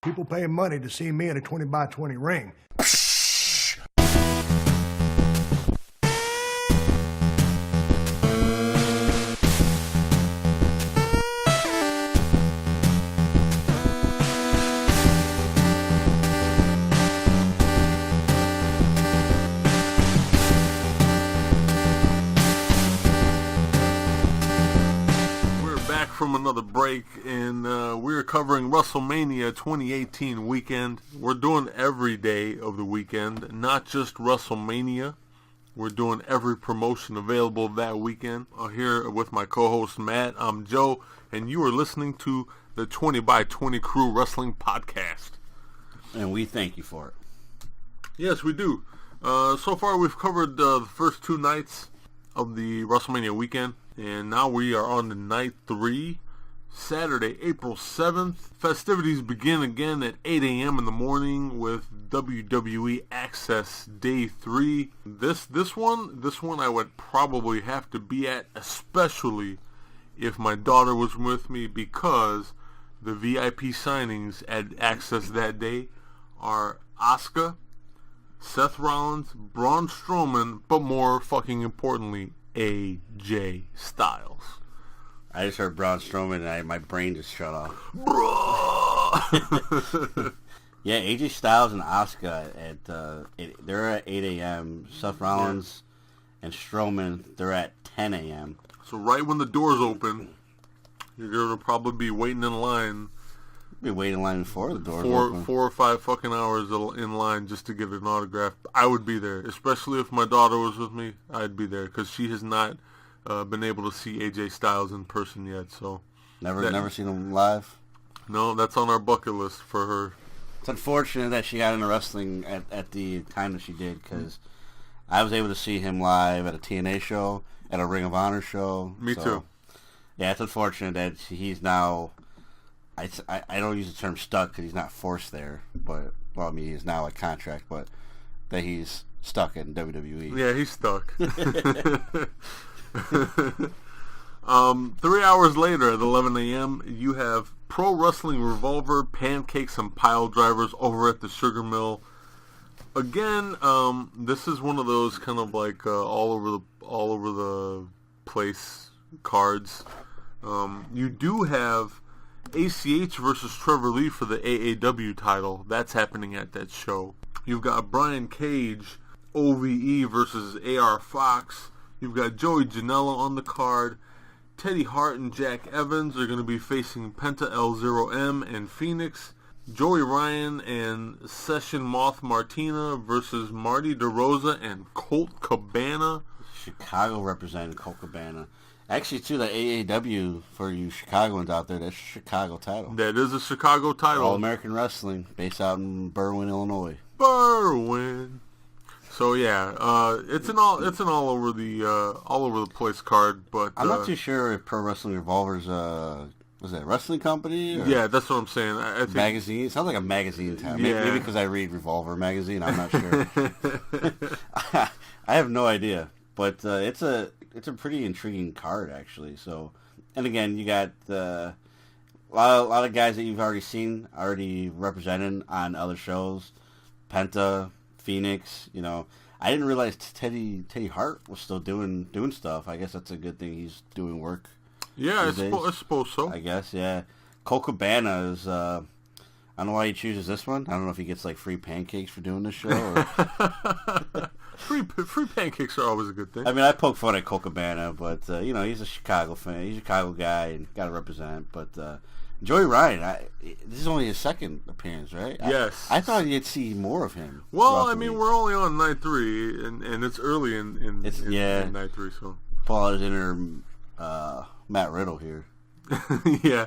People paying money to see me in a 20 by 20 ring. From another break, and we're covering Wrestlemania 2018 weekend. We're doing every day of the weekend, not just Wrestlemania. We're doing every promotion available that weekend. Here with my co-host Matt, I'm Joe, and you are listening to the 20 by 20 Crew Wrestling Podcast. And we thank you for it. Yes, we do. So far we've covered the first two nights of the WrestleMania weekend. And now we are on to night 3, Saturday, April 7th. Festivities begin again at 8 a.m. in the morning with WWE Access Day 3. This one I would probably have to be at, especially if my daughter was with me, because the VIP signings at Access that day are Asuka, Seth Rollins, Braun Strowman, but more fucking importantly, AJ Styles. I just heard Braun Strowman and my brain just shut off. Yeah, AJ Styles and Asuka they're at 8 a.m. Seth Rollins and Strowman, they're at 10 a.m. So right when the doors open, you're going to probably be waiting in line. Be waiting in line before the doors open. 4 or 5 fucking hours in line just to get an autograph. I would be there, especially if my daughter was with me. I'd be there because she has not been able to see AJ Styles in person yet. So never seen him live. No, that's on our bucket list for her. It's unfortunate that she got into wrestling at the time that she did, because I was able to see him live at a TNA show, at a Ring of Honor show. Me too. Yeah, it's unfortunate that he's now. I don't use the term stuck because he's not forced there, but, well, I mean, he's now a contract, but that he's stuck in WWE. Yeah, he's stuck. 3 hours later at 11 a.m., you have Pro Wrestling Revolver, Pancakes, and Pile Drivers over at the Sugar Mill. Again, this is one of those kind of like all over the place cards. You do have ACH versus Trevor Lee for the AAW title. That's happening at that show. You've got Brian Cage, OVE versus AR Fox. You've got Joey Janela on the card. Teddy Hart and Jack Evans are going to be facing Penta L0M and Phoenix. Joey Ryan and Session Moth Martina versus Marty DeRosa and Colt Cabana. Chicago representing Colt Cabana. Actually, too, the AAW, for you Chicagoans out there, that's a Chicago title. That is a Chicago title. All-American Wrestling, based out in Berwyn, Illinois. Berwyn. So yeah, it's an all over the place card, but I'm not too sure if Pro Wrestling Revolver's was that a wrestling company? Or yeah, that's what I'm saying. I think magazine. It sounds like a magazine title. Yeah. Maybe because I read Revolver magazine. I'm not sure. I have no idea, but it's a pretty intriguing card actually. So, and again, you got a lot of guys that you've already seen represented on other shows. Penta, Phoenix. You know, I didn't realize Teddy Hart was still doing stuff. I guess that's a good thing. He's doing work. Yeah, I suppose so. I guess, yeah. Colt Cabana is, I don't know why he chooses this one. I don't know if he gets, like, free pancakes for doing this show. Or... free pancakes are always a good thing. I mean, I poke fun at Colt Cabana, but, you know, he's a Chicago fan. He's a Chicago guy and got to represent. But Joey Ryan, this is only his second appearance, right? Yes. I thought you'd see more of him. Well, I mean, we're only on night 3, and it's early in night 3, so. Paul is in Matt Riddle here. Yeah.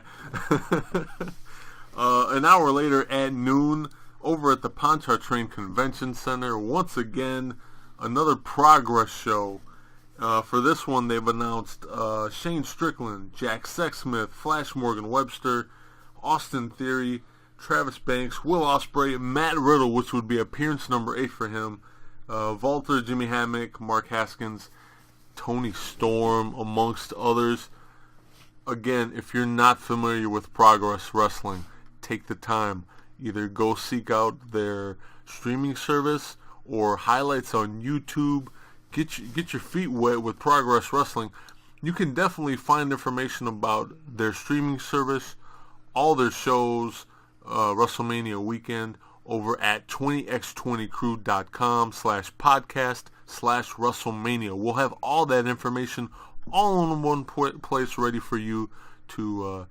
An hour later at noon, over at the Pontchartrain Convention Center, once again, another Progress show. For this one, they've announced Shane Strickland, Jack Sexsmith, Flash Morgan Webster, Austin Theory, Travis Banks, Will Ospreay, Matt Riddle, which would be appearance number 8 for him, Walter, Jimmy Hammock, Mark Haskins, Tony Storm, amongst others. Again, if you're not familiar with Progress Wrestling, take the time. Either go seek out their streaming service or highlights on YouTube. Get your feet wet with Progress Wrestling. You can definitely find information about their streaming service, all their shows, WrestleMania weekend, over at 20x20crew.com/podcast/WrestleMania. We'll have all that information all in one place ready for you to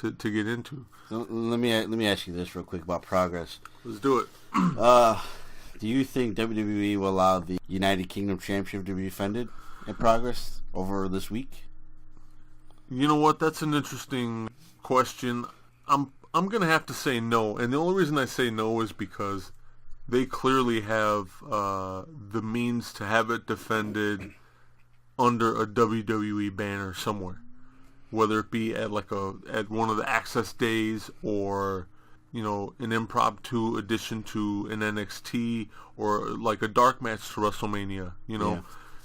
get into. So let me ask you this real quick about Progress. Let's do it. Do you think WWE will allow the United Kingdom Championship to be defended at Progress over this week? You know what? That's an interesting question. I'm going to have to say no. And the only reason I say no is because they clearly have the means to have it defended under a WWE banner somewhere. Whether it be at at one of the Access days or, you know, an impromptu addition to an NXT or like a dark match to WrestleMania, you know.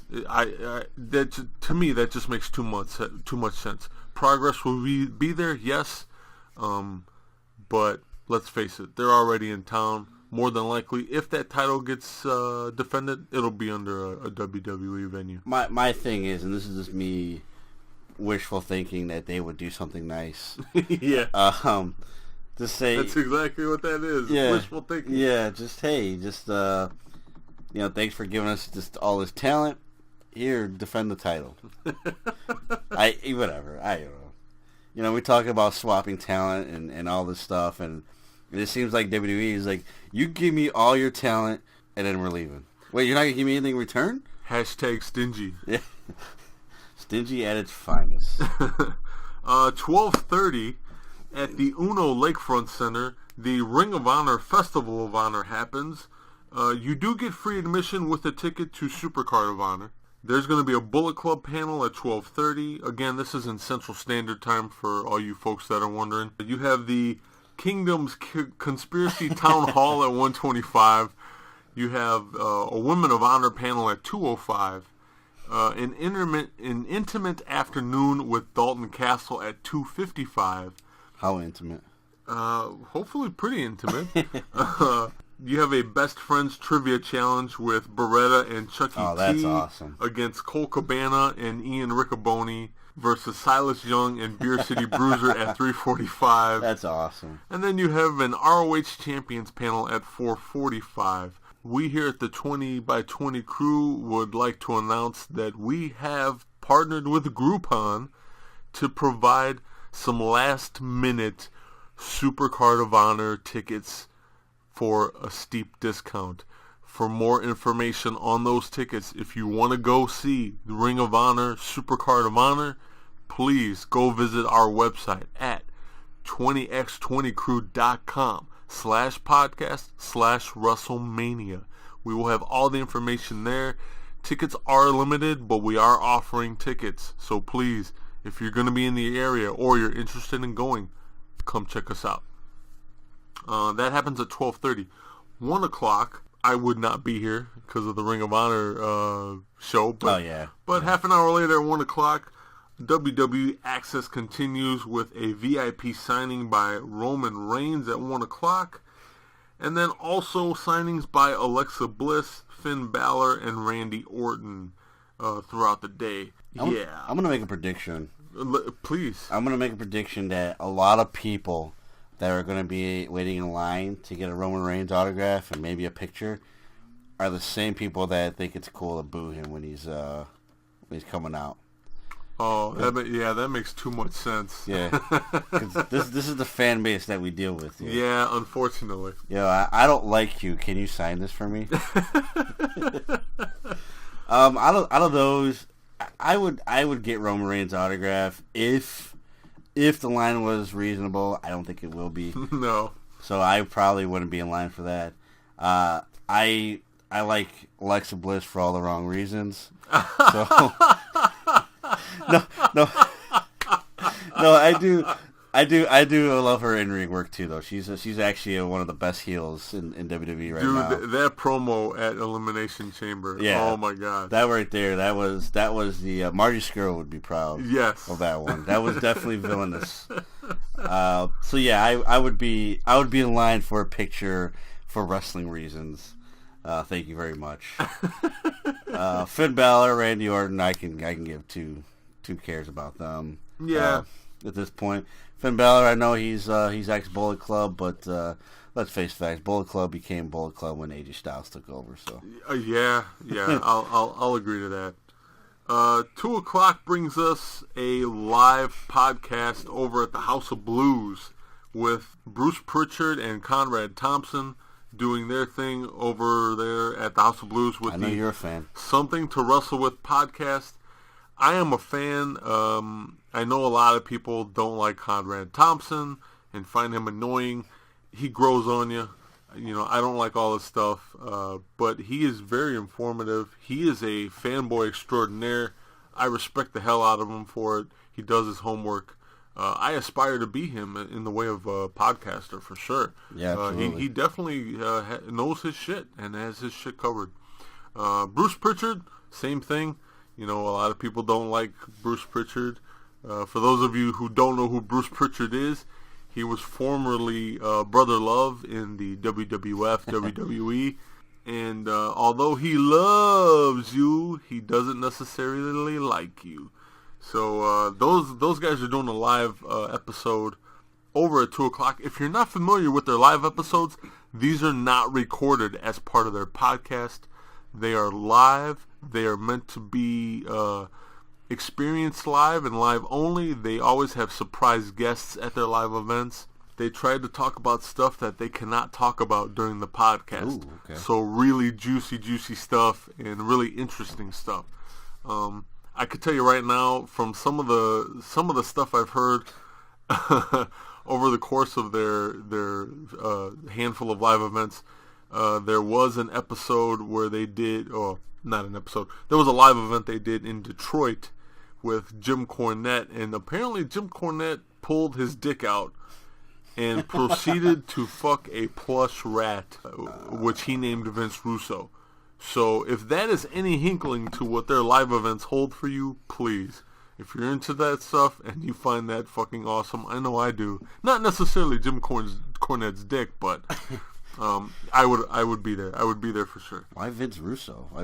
Yeah. To me that just makes too much sense. Progress will be there, yes, but let's face it, they're already in town. More than likely, if that title gets defended, it'll be under a WWE venue. My thing is, and this is just me wishful thinking, that they would do something nice. Yeah. To say that's exactly what that is. Yeah, wishful thinking. Yeah, thanks for giving us just all this talent. Here, defend the title. Whatever. I don't know. You know, we talk about swapping talent and all this stuff, and it seems like WWE is like, you give me all your talent, and then we're leaving. Wait, you're not gonna give me anything in return? Hashtag stingy. Yeah. Stingy at its finest. 12:30 at the Uno Lakefront Center, the Ring of Honor Festival of Honor happens. You do get free admission with a ticket to Supercard of Honor. There's going to be a Bullet Club panel at 12:30. Again, this is in Central Standard Time for all you folks that are wondering. You have the Kingdom's Conspiracy Town Hall at 1:25. You have a Women of Honor panel at 2:05. An intimate afternoon with Dalton Castle at 2:55. How intimate? Hopefully pretty intimate. You have a Best Friends Trivia Challenge with Beretta and Chucky Oh, that's T awesome. against Cole Cabana and Ian Riccoboni versus Silas Young and Beer City Bruiser at 3:45. That's awesome. And then you have an ROH Champions panel at 4:45. We here at the 20x20 crew would like to announce that we have partnered with Groupon to provide some last-minute Supercard of Honor tickets for a steep discount. For more information on those tickets, if you want to go see the Ring of Honor Supercard of Honor, please go visit our website at 20x20crew.com/podcast/WrestleMania. We will have all the information there. Tickets are limited, but we are offering tickets. So please, if you're going to be in the area or you're interested in going, come check us out. That happens at 12:30. 1 o'clock, I would not be here because of the Ring of Honor show. But, But half an hour later at 1 o'clock, WWE Access continues with a VIP signing by Roman Reigns at 1 o'clock. And then also signings by Alexa Bliss, Finn Balor, and Randy Orton throughout the day. I'm going to make a prediction. Please. I'm going to make a prediction that a lot of people that are going to be waiting in line to get a Roman Reigns autograph and maybe a picture are the same people that think it's cool to boo him when he's coming out. Oh, that makes too much sense. Yeah, 'cause this is the fan base that we deal with. Here. Yeah, unfortunately. Yeah, I don't like you. Can you sign this for me? Out of those, I would get Roman Reigns' autograph if the line was reasonable. I don't think it will be. No. So I probably wouldn't be in line for that. I like Alexa Bliss for all the wrong reasons. So no, I do love her in-ring work too, though. She's actually one of the best heels in WWE right now. Dude, that promo at Elimination Chamber. Yeah. Oh my God. That right there. That was the Marty Scurll would be proud. Yes. Of that one. That was definitely villainous. So yeah, I would be in line for a picture for wrestling reasons. Thank you very much. Finn Balor, Randy Orton, I can give two cares about them. Yeah. At this point, Finn Balor, I know he's ex Bullet Club, but let's face facts. Bullet Club became Bullet Club when AJ Styles took over. So yeah, I'll agree to that. 2 o'clock brings us a live podcast over at the House of Blues with Bruce Pritchard and Conrad Thompson doing their thing over there at the House of Blues with I know you're a fan. Something to Wrestle With podcast. I am a fan. I know a lot of people don't like Conrad Thompson and find him annoying. He grows on you. I don't like all this stuff, but he is very informative. He is a fanboy extraordinaire. I respect the hell out of him for it. He does his homework. I aspire to be him in the way of a podcaster for sure. Yeah, absolutely. He definitely knows his shit and has his shit covered. Bruce Pritchard, same thing. A lot of people don't like Bruce Pritchard. For those of you who don't know who Bruce Pritchard is, he was formerly Brother Love in the WWF, WWE. And although he loves you, he doesn't necessarily like you. So those guys are doing a live episode over at 2 o'clock. If you're not familiar with their live episodes, these are not recorded as part of their podcast. They are live. They are meant to be experienced live and live only. They always have surprise guests at their live events. They try to talk about stuff that they cannot talk about during the podcast. Ooh, okay. So really juicy stuff and really interesting stuff. I could tell you right now from some of the stuff I've heard over the course of their handful of live events. There was an episode where they did, or not an episode, there was a live event they did in Detroit with Jim Cornette, and apparently Jim Cornette pulled his dick out and proceeded to fuck a plush rat, which he named Vince Russo. So if that is any hinkling to what their live events hold for you, please. If you're into that stuff and you find that fucking awesome, I know I do. Not necessarily Jim Cornette's dick, but I would be there. I would be there for sure. Why Vince Russo? I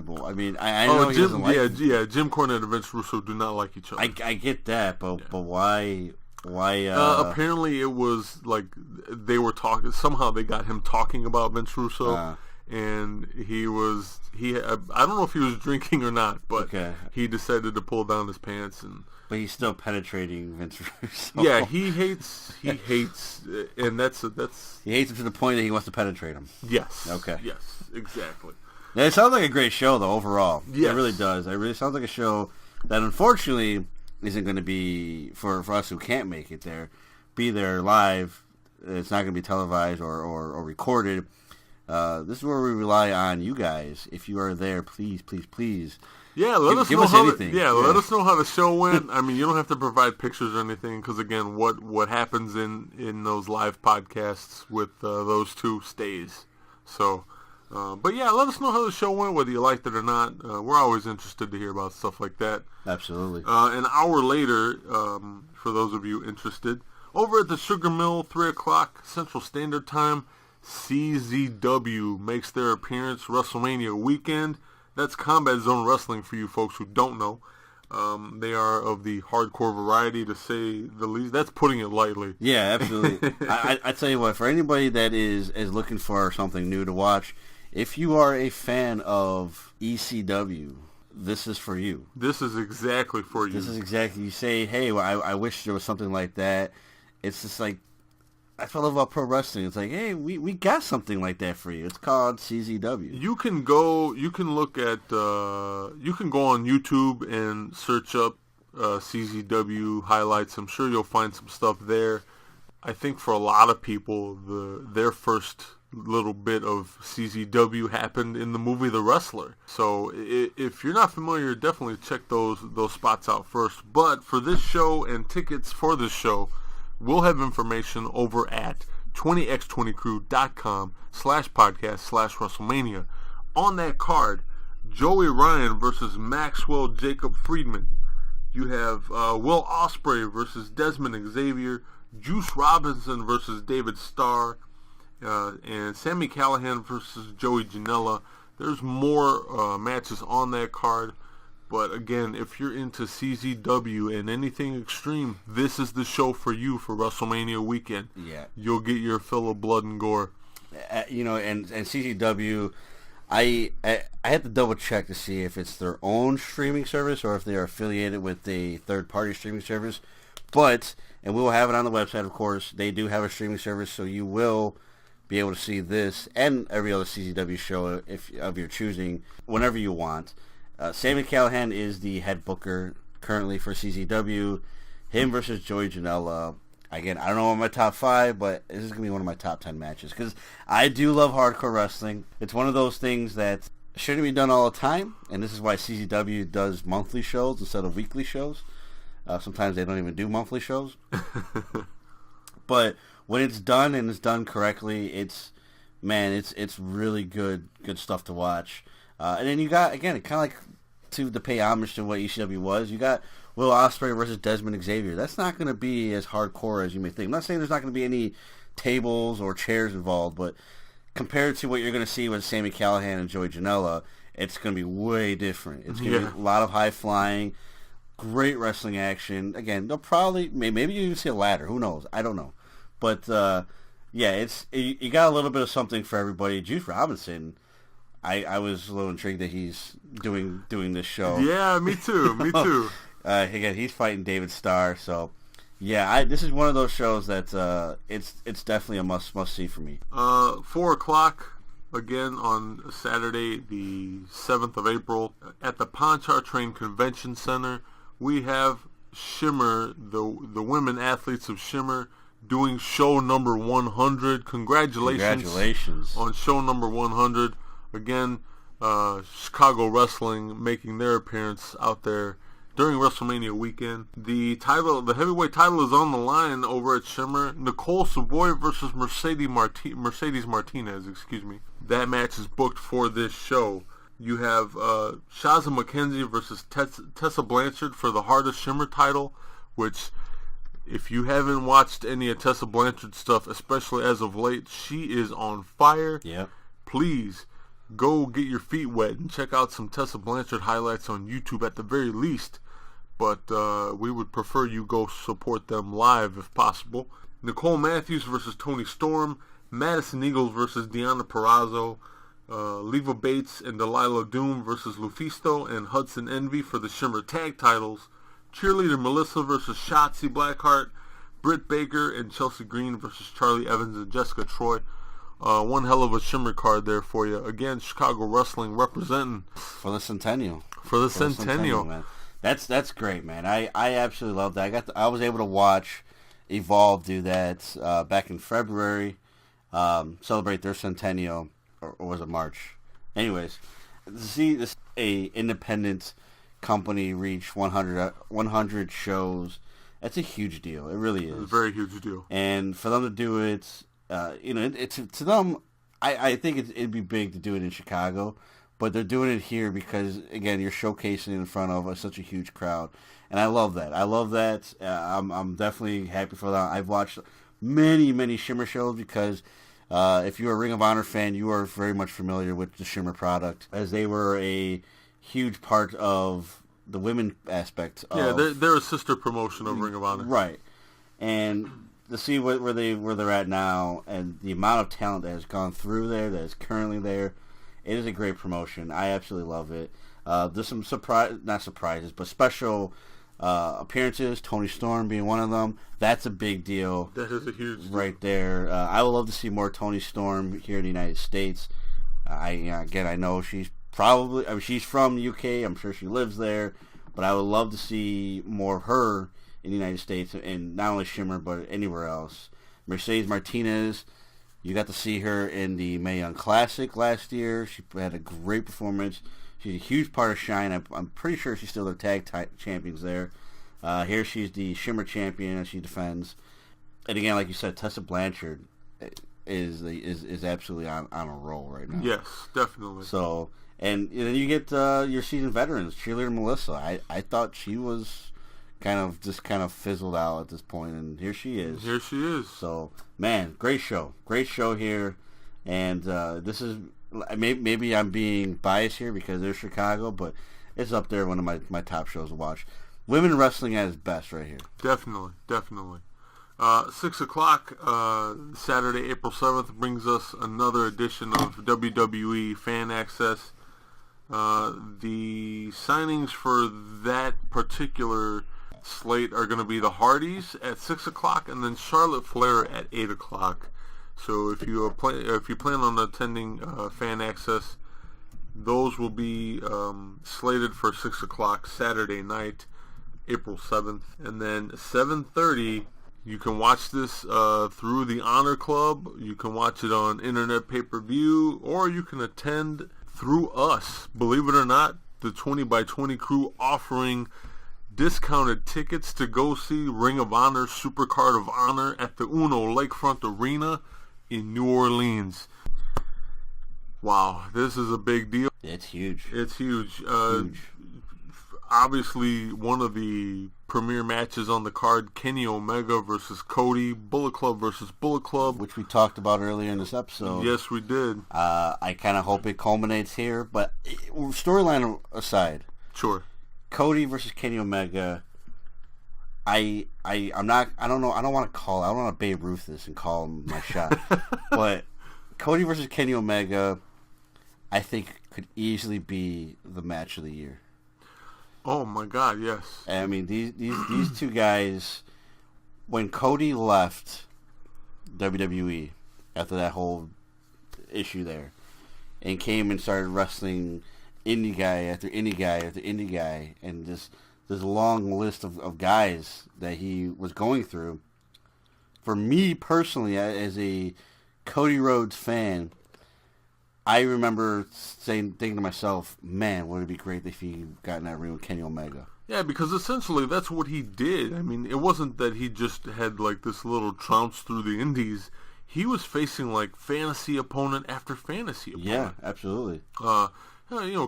know he doesn't like him. Yeah. Jim Cornette and Vince Russo do not like each other. I get that, but why? Apparently, it was like they were talking. Somehow they got him talking about Vince Russo. And I don't know if he was drinking or not, but he decided to pull down his pants But he's still penetrating Vince Russo. Yeah, he hates, and that's he hates him to the point that he wants to penetrate him. Yes. Okay. Yes, exactly. Yeah, it sounds like a great show, though. Overall, yes. It really does. It really sounds like a show that, unfortunately, isn't going to be for us who can't make it there. Be there live. It's not going to be televised or recorded. This is where we rely on you guys. If you are there, please. Yeah, let us know how the show went. I mean, you don't have to provide pictures or anything because, again, what happens in those live podcasts with those two stays. So, but yeah, let us know how the show went, whether you liked it or not. We're always interested to hear about stuff like that. Absolutely. An hour later, for those of you interested, over at the Sugar Mill, 3 o'clock Central Standard Time, CZW makes their appearance Wrestlemania weekend. That's Combat Zone Wrestling for you folks who don't know. They are of the hardcore variety, to say the least. That's putting it lightly. Yeah, absolutely. I tell you what, for anybody that is looking for something new to watch, if you are a fan of ECW, this is for you. This is exactly for you. This is exactly, you say, hey, well, I wish there was something like that. It's just like, that's what I love about pro wrestling. It's like, hey, we got something like that for you. It's called CZW. You can go on YouTube and search up CZW highlights. I'm sure you'll find some stuff there. I think for a lot of people, their first little bit of CZW happened in the movie The Wrestler. So if you're not familiar, definitely check those spots out first. But for this show and tickets for this show, we'll have information over at 20x20crew.com/podcast/WrestleMania. On that card, Joey Ryan versus Maxwell Jacob Friedman. You have Will Ospreay versus Desmond Xavier. Juice Robinson versus David Starr, and Sami Callihan versus Joey Janela. There's more matches on that card. But again, if you're into CZW and anything extreme, this is the show for you for WrestleMania weekend. Yeah. You'll get your fill of blood and gore. And CZW, I had to double check to see if it's their own streaming service or if they are affiliated with a third-party streaming service. But, and we will have it on the website, of course, they do have a streaming service, so you will be able to see this and every other CZW show of your choosing whenever you want. Sami Callihan is the head booker currently for CZW. Him versus Joey Janela. Again, I don't know what my top 5, but this is going to be one of my top 10 matches because I do love hardcore wrestling. It's one of those things that shouldn't be done all the time, and this is why CZW does monthly shows instead of weekly shows. Sometimes they don't even do monthly shows. But when it's done and it's done correctly, it's really good stuff to watch. And then you got, again, kind of like to pay homage to what ECW was, you got Will Ospreay versus Desmond Xavier. That's not going to be as hardcore as you may think. I'm not saying there's not going to be any tables or chairs involved, but compared to what you're going to see with Sami Callihan and Joey Janela, it's going to be way different. It's going to be a lot of high flying, great wrestling action. Again, they'll probably, maybe you even see a ladder. Who knows? I don't know. But, you got a little bit of something for everybody. Juice Robinson, I was a little intrigued that he's doing this show. Yeah, me too. Me too. Again, he's fighting David Starr, so yeah, this is one of those shows that it's definitely a must see for me. 4:00 again on Saturday, the 7th of April, at the Pontchartrain Convention Center. We have Shimmer, the women athletes of Shimmer, doing show number 100. Congratulations on show number 100. Again, Chicago Wrestling making their appearance out there during WrestleMania weekend. The heavyweight title is on the line over at Shimmer. Nicole Savoy versus Mercedes Martinez, That match is booked for this show. You have Shazza McKenzie versus Tessa Blanchard for the Heart of Shimmer title, which, if you haven't watched any of Tessa Blanchard's stuff, especially as of late, she is on fire. Yeah. Please go get your feet wet and check out some Tessa Blanchard highlights on YouTube at the very least. But we would prefer you go support them live if possible. Nicole Matthews versus Toni Storm. Madison Eagles versus Deonna Purrazzo. Leva Bates and Delilah Doom versus Lufisto and Hudson Envy for the Shimmer tag titles. Cheerleader Melissa versus Shotzi Blackheart. Britt Baker and Chelsea Green versus Charlie Evans and Jessica Troy. One hell of a Shimmer card there for you. Again, Chicago Wrestling representing for the Centennial. For the Centennial, man. That's great, man. I absolutely love that. I was able to watch Evolve do that back in February, celebrate their Centennial, or was it March? Anyways, to see a independent company reach 100 shows, that's a huge deal. It really is. It's a very huge deal. And for them to do it, it's to them, I think it'd be big to do it in Chicago, but they're doing it here because, again, you're showcasing it in front of such a huge crowd, and I love that. I'm definitely happy for that. I've watched many Shimmer shows because if you're a Ring of Honor fan, you are very much familiar with the Shimmer product, as they were a huge part of the women aspect. They're a sister promotion of Ring of Honor, right? And to see where they're at now and the amount of talent that has gone through there, that is currently there, it is a great promotion. I absolutely love it. There's some not surprises, but special appearances. Toni Storm being one of them. That's a big deal. That is a huge deal. Right there. I would love to see more Toni Storm here in the United States. I know she's she's from the UK. I'm sure she lives there, but I would love to see more of her in the United States, and not only Shimmer, but anywhere else. Mercedes Martinez, you got to see her in the Mae Young Classic last year. She had a great performance. She's a huge part of Shine. I'm pretty sure she's still the tag champions there. Here she's the Shimmer champion, and she defends. And again, like you said, Tessa Blanchard is absolutely on a roll right now. Yes, definitely. So, and then you get your seasoned veterans, Cheerleader Melissa. I thought she was kind of fizzled out at this point, and here she is. Here she is. So, man, great show here, and this is maybe I'm being biased here because they're Chicago, but it's up there, one of my top shows to watch. Women wrestling at its best right here. Definitely. 6 o'clock, Saturday, April 7th, brings us another edition of WWE Fan Access. The signings for that particular slate are going to be the Hardys at 6 o'clock and then Charlotte Flair at 8 o'clock. So if you plan on attending Fan Access, those will be slated for 6 o'clock Saturday night, April 7th. And then 7:30, you can watch this through the Honor Club. You can watch it on Internet Pay-Per-View, or you can attend through us. Believe it or not, the 20x20 crew offering discounted tickets to go see Ring of Honor Supercard of Honor at the Uno Lakefront Arena in New Orleans. Wow, this is a big deal. It's huge. It's huge. Obviously, one of the premier matches on the card, Kenny Omega versus Cody, Bullet Club versus Bullet Club. Which we talked about earlier in this episode. Yes, we did. I kind of hope it culminates here, but storyline aside. Sure. Cody versus Kenny Omega. I don't want to Babe Ruth this and call him my shot. But Cody versus Kenny Omega, I think could easily be the match of the year. Oh my God, yes. I mean, these two guys, when Cody left WWE after that whole issue there, and came and started wrestling indie guy after indie guy after indie guy, and just this long list of guys that he was going through. For me personally, as a Cody Rhodes fan, I remember thinking to myself, man, would it be great if he got in that ring with Kenny Omega? Yeah, because essentially that's what he did. I mean, it wasn't that he just had like this little trounce through the indies. He was facing like fantasy opponent after fantasy opponent. Yeah, absolutely.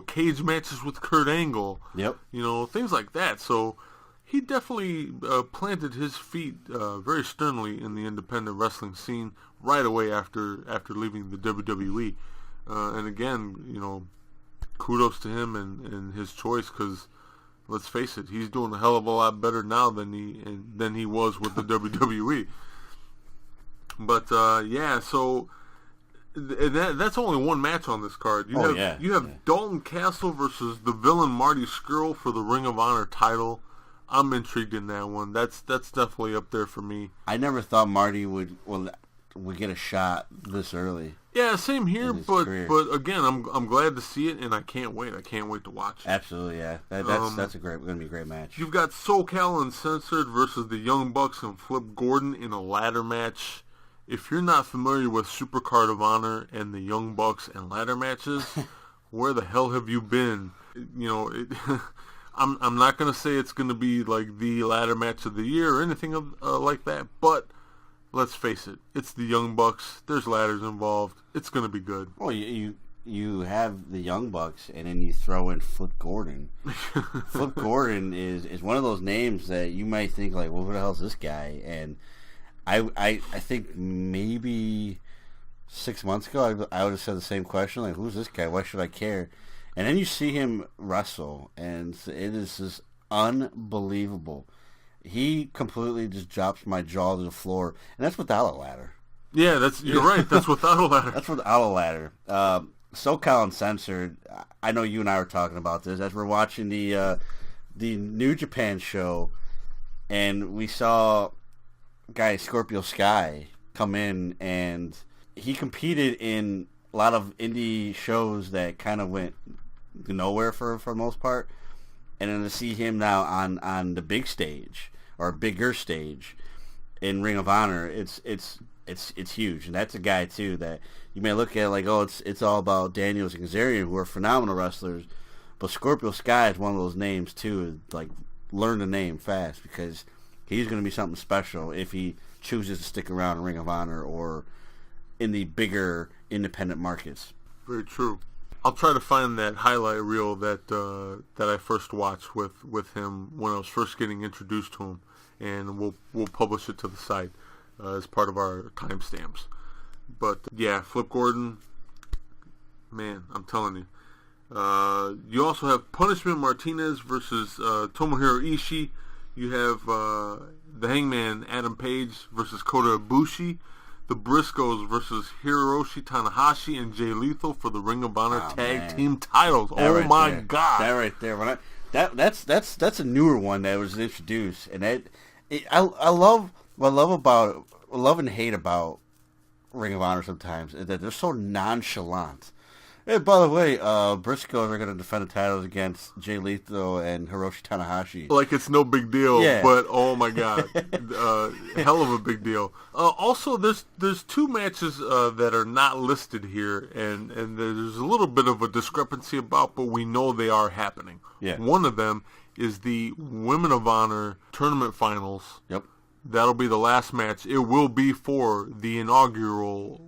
Cage matches with Kurt Angle. Yep. Things like that. So he definitely planted his feet very sternly in the independent wrestling scene right away after leaving the WWE. And again, kudos to him and his choice, because let's face it, he's doing a hell of a lot better now than he was with the WWE. But so that's only one match on this card. You have Dalton Castle versus the villain Marty Scurll for the Ring of Honor title. I'm intrigued in that one. That's definitely up there for me. I never thought Marty would get a shot this early. Yeah, same here, but again, I'm glad to see it, and I can't wait. I can't wait to watch it. Absolutely, yeah. That's going to be a great match. You've got SoCal Uncensored versus the Young Bucks and Flip Gordon in a ladder match. If you're not familiar with Supercard of Honor and the Young Bucks and ladder matches, where the hell have you been? I'm not going to say it's going to be like the ladder match of the year or anything like that, but let's face it, it's the Young Bucks. There's ladders involved. It's going to be good. Well, you have the Young Bucks, and then you throw in Flip Gordon. Flip Gordon is one of those names that you might think, like, well, who the hell is this guy? And I think maybe 6 months ago, I would have said the same question, like, who's this guy? Why should I care? And then you see him wrestle, and it is just unbelievable. He completely just drops my jaw to the floor, and that's without a ladder. Yeah, you're right. That's without a ladder. That's without a ladder. SoCal Uncensored. I know you and I were talking about this as we're watching the New Japan show, and we saw guy Scorpio Sky come in, and he competed in a lot of indie shows that kind of went nowhere for the most part. And then to see him now on the big stage or bigger stage in Ring of Honor, it's huge. And that's a guy too that you may look at like, oh, it's all about Daniels and Kazarian, who are phenomenal wrestlers, but Scorpio Sky is one of those names too. Like, learn the name fast, because he's going to be something special if he chooses to stick around in Ring of Honor or in the bigger independent markets. Very true. I'll try to find that highlight reel that I first watched with him when I was first getting introduced to him, and we'll publish it to the site as part of our timestamps. But yeah, Flip Gordon, man, I'm telling you. You also have Punishment Martinez versus Tomohiro Ishii. You have the Hangman Adam Page versus Kota Ibushi. The Briscoes versus Hiroshi Tanahashi and Jay Lethal for the Ring of Honor Tag Team titles. That my there. God! That right there. That's a newer one that was introduced, and I love and hate about Ring of Honor sometimes is that they're so nonchalant. Hey, by the way, Briscoes are going to defend the titles against Jay Lethal and Hiroshi Tanahashi. Like it's no big deal, Yeah. but oh my God, hell of a big deal. Also, there's two matches that are not listed here, and there's a little bit of a discrepancy about, but we know they are happening. Yeah. One of them is the Women of Honor Tournament Finals. Yep. That'll be the last match. It will be for the inaugural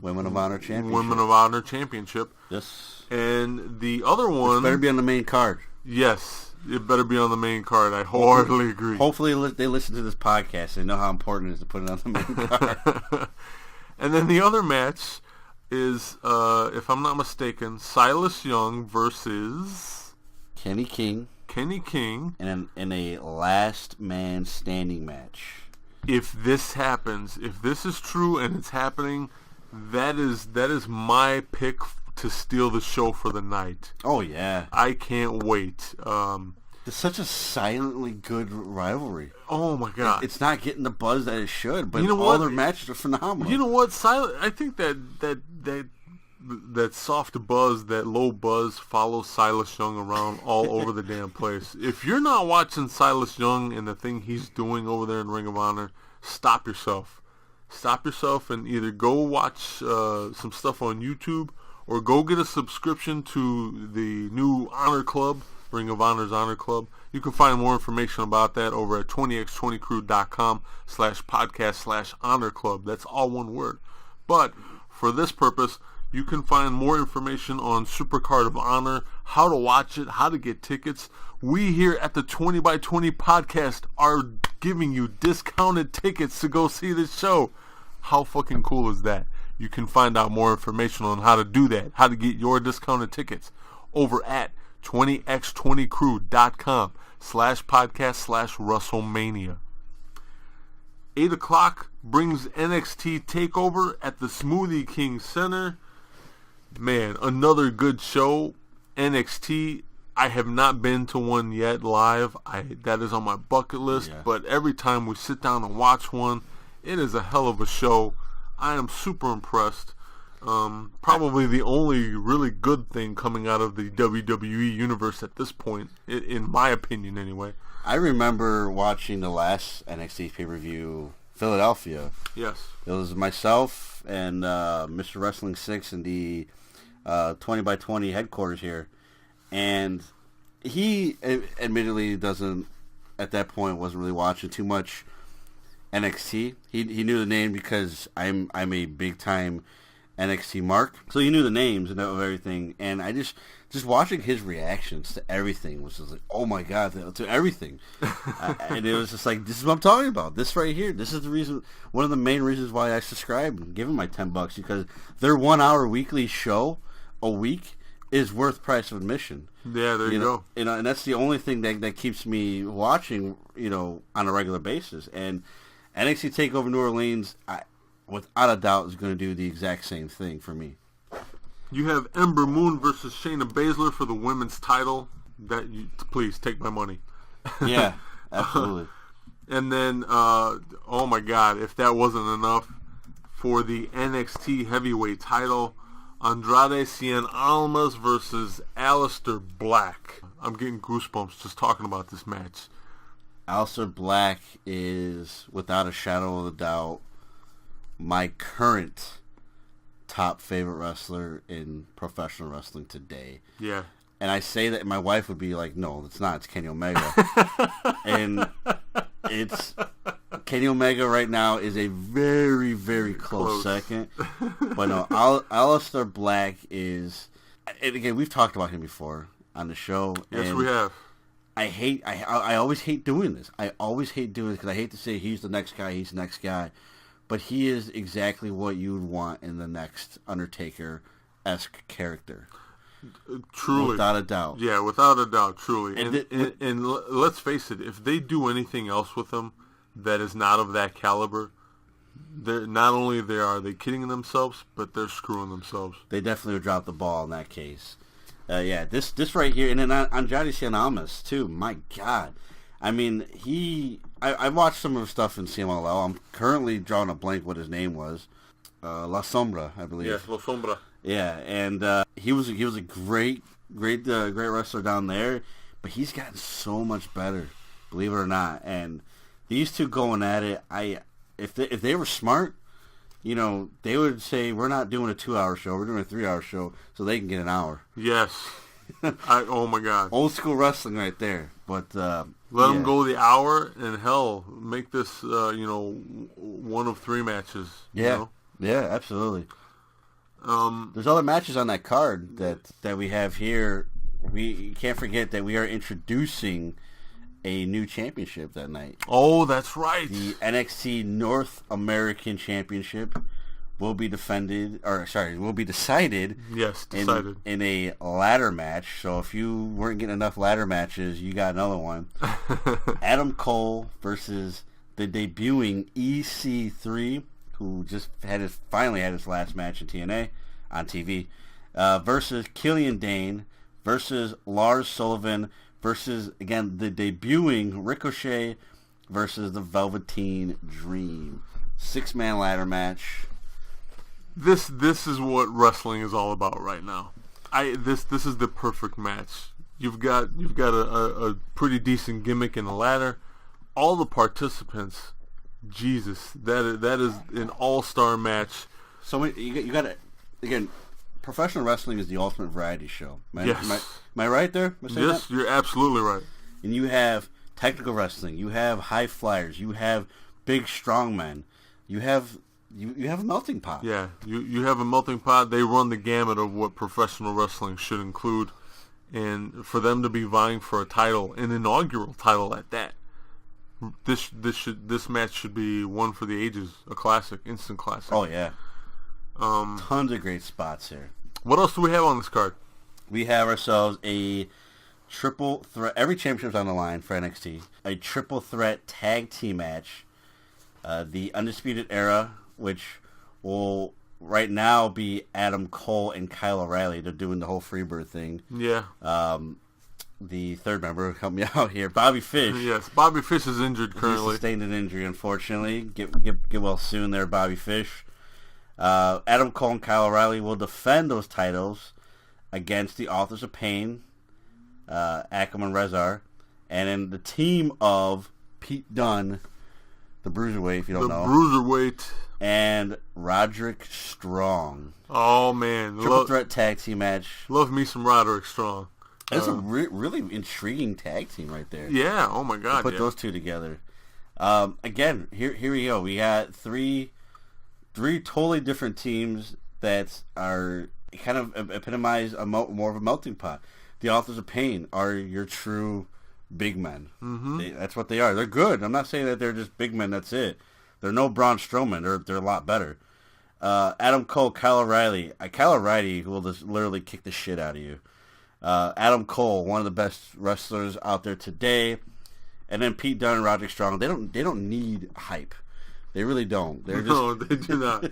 Women of Honor Championship. Women of Honor Championship. Yes. And the other one... Better be on the main card. Yes, it better be on the main card. I wholeheartedly agree. Hopefully they listen to this podcast and know how important it is to put it on the main card. And then the other match is, if I'm not mistaken, Silas Young versus... Kenny King. In a last man standing match. If this happens, if this is true and it's happening, that is my pick to steal the show for the night. Oh yeah, I can't wait. It's such a silently good rivalry. Oh my God, it's not getting the buzz that it should, but you know all what? their matches are phenomenal. You know what? I think that soft buzz, that low buzz follows Silas Young around all over the damn place. If you're not watching Silas Young and the thing he's doing over there in Ring of Honor, stop yourself. Stop yourself and either go watch some stuff on YouTube or go get a subscription to the new Honor Club, Ring of Honor's Honor Club. You can find more information about that over at 20x20crew.com/podcast/Honor Club. That's all one word. But for this purpose, you can find more information on Supercard of Honor, how to watch it, how to get tickets. We here at the 20x20 podcast are giving you discounted tickets to go see this show. How fucking cool is that? You can find out more information on how to do that, how to get your discounted tickets over at 20x20crew.com/podcast/Wrestlemania. 8 o'clock brings NXT TakeOver at the Smoothie King Center. Man, another good show. NXT, I have not been to one yet live. That is on my bucket list. Yeah. But every time we sit down and watch one, it is a hell of a show. I am super impressed. Probably the only really good thing coming out of the WWE universe at this point, in my opinion anyway. I remember watching the last NXT pay-per-view, Philadelphia. Yes. It was myself and Mr. Wrestling 6 in the 20x20 headquarters here. And he admittedly doesn't, at that point, wasn't really watching too much NXT. He knew the name because I'm a big-time NXT mark. So he knew the names and of everything. And I just watching his reactions to everything was just like, oh my God, to everything. And it was just like, this is what I'm talking about. This right here. This is the reason, one of the main reasons why I subscribe and give him my $10 because their 1 hour weekly show a week is worth price of admission. Yeah, there you go. And that's the only thing that keeps me watching, on a regular basis. And NXT TakeOver New Orleans, without a doubt, is going to do the exact same thing for me. You have Ember Moon versus Shayna Baszler for the women's title. Please take my money. Yeah, absolutely. And then, oh my God, if that wasn't enough, for the NXT heavyweight title, Andrade Cien Almas versus Aleister Black. I'm getting goosebumps just talking about this match. Aleister Black is, without a shadow of a doubt, my current top favorite wrestler in professional wrestling today. Yeah. And I say that, and my wife would be like, no, it's not. It's Kenny Omega. And it's... Kenny Omega right now is a very, very close second. But no, Aleister Black is... and again, we've talked about him before on the show. Yes, and we have. I always hate doing this. I always hate doing this because I hate to say he's the next guy, but he is exactly what you would want in the next Undertaker-esque character. Truly. Without a doubt. Yeah, without a doubt, truly. And Let's face it, if they do anything else with him that is not of that caliber, not only are they kidding themselves, but they're screwing themselves. They definitely would drop the ball in that case. This right here, and then on Johnny Sianamas too. My God, I mean, I watched some of his stuff in CMLL. I'm currently drawing a blank what his name was. La Sombra, I believe. Yes, La Sombra. Yeah, and he was a great wrestler down there, but he's gotten so much better, believe it or not. And these two going at it, if they were smart, you know, they would say we're not doing a 2-hour show, we're doing a 3-hour show, so they can get an hour. Yes. Oh my God. Old school wrestling right there. But let them go the hour, and hell, make this one of 3 matches. Yeah. You know? Yeah, absolutely. There's other matches on that card that we have here. We can't forget that we are introducing a new championship that night. Oh, that's right. The NXT North American Championship will be decided. Yes, decided. In a ladder match. So if you weren't getting enough ladder matches, you got another one. Adam Cole versus the debuting EC3, who just finally had his last match in TNA on TV, versus Killian Dane versus Lars Sullivan versus, again, the debuting Ricochet versus the Velveteen Dream. 6-man ladder match. This is what wrestling is all about right now. This is the perfect match. You've got a pretty decent gimmick in the ladder. All the participants, Jesus, that is an all-star match. So you got to, again, professional wrestling is the ultimate variety show. Yes. Am I right there? Yes, you're absolutely right. And you have technical wrestling, you have high flyers, you have big strongmen, you have a melting pot. Yeah, you have a melting pot. They run the gamut of what professional wrestling should include, and for them to be vying for a title, an inaugural title at that, this match should be one for the ages, a classic, instant classic. Oh yeah. Tons of great spots here. What else do we have on this card? We have ourselves a triple threat. Every championship's on the line for NXT. A triple threat tag team match. The Undisputed Era, which will right now be Adam Cole and Kyle O'Reilly. They're doing the whole Freebird thing. Yeah. The third member, help me out here, Bobby Fish. Yes, Bobby Fish is injured currently. He sustained an injury, unfortunately. Get well soon there, Bobby Fish. Adam Cole and Kyle O'Reilly will defend those titles against the Authors of Pain, Akam and Rezar, and then the team of Pete Dunne, the Bruiserweight, if you don't know. The Bruiserweight. And Roderick Strong. Oh, man. Triple threat tag team match. Love me some Roderick Strong. That's a really intriguing tag team right there. Yeah, oh my God. Put those two together. Again, here we go. We got three totally different teams that are kind of epitomize more of a melting pot. The Authors of Pain are your true big men. Mm-hmm. That's what they are. They're good. I'm not saying that they're just big men. That's it. They're no Braun Strowman. They're a lot better. Adam Cole, Kyle O'Reilly. Kyle O'Reilly will just literally kick the shit out of you. Adam Cole, one of the best wrestlers out there today. And then Pete Dunne and Roderick Strong. They don't need hype. They really don't. No, they do not.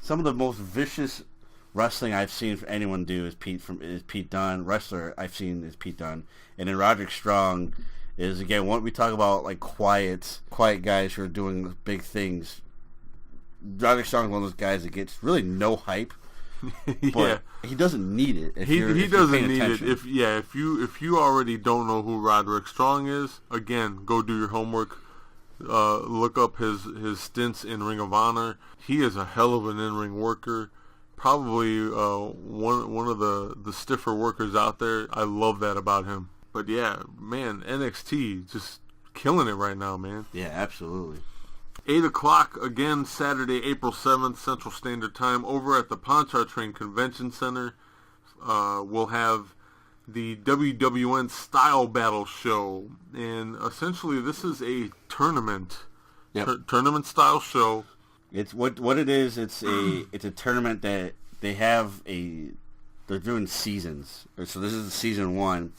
Some of the most vicious wrestling I've seen for anyone do is Pete Dunne. Wrestler I've seen is Pete Dunne. And then Roderick Strong is, again, when we talk about like quiet guys who are doing big things. Roderick Strong is one of those guys that gets really no hype. But he doesn't need it. He doesn't need it. If you already don't know who Roderick Strong is, again, go do your homework. Look up his stints in Ring of Honor. He is a hell of an in-ring worker. Probably one of the stiffer workers out there. I love that about him. But yeah, man, NXT just killing it right now, man. Yeah, absolutely. 8 o'clock, again, Saturday, April 7th, Central Standard Time, over at the Pontchartrain Convention Center. we'll have the WWN Style Battle show, and essentially this is a tournament, tournament style show. It's what it is. It's a tournament that they're doing seasons. So this is season 1,